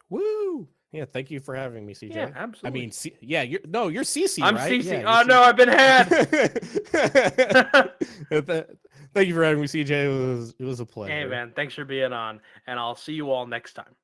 Woo! Yeah, thank you for having me, CJ. Yeah, absolutely. I mean, you're CC, I'm right? CC. Yeah, no, I've been had. Thank you for having me, CJ. It was a pleasure. Hey, man, thanks for being on, and I'll see you all next time.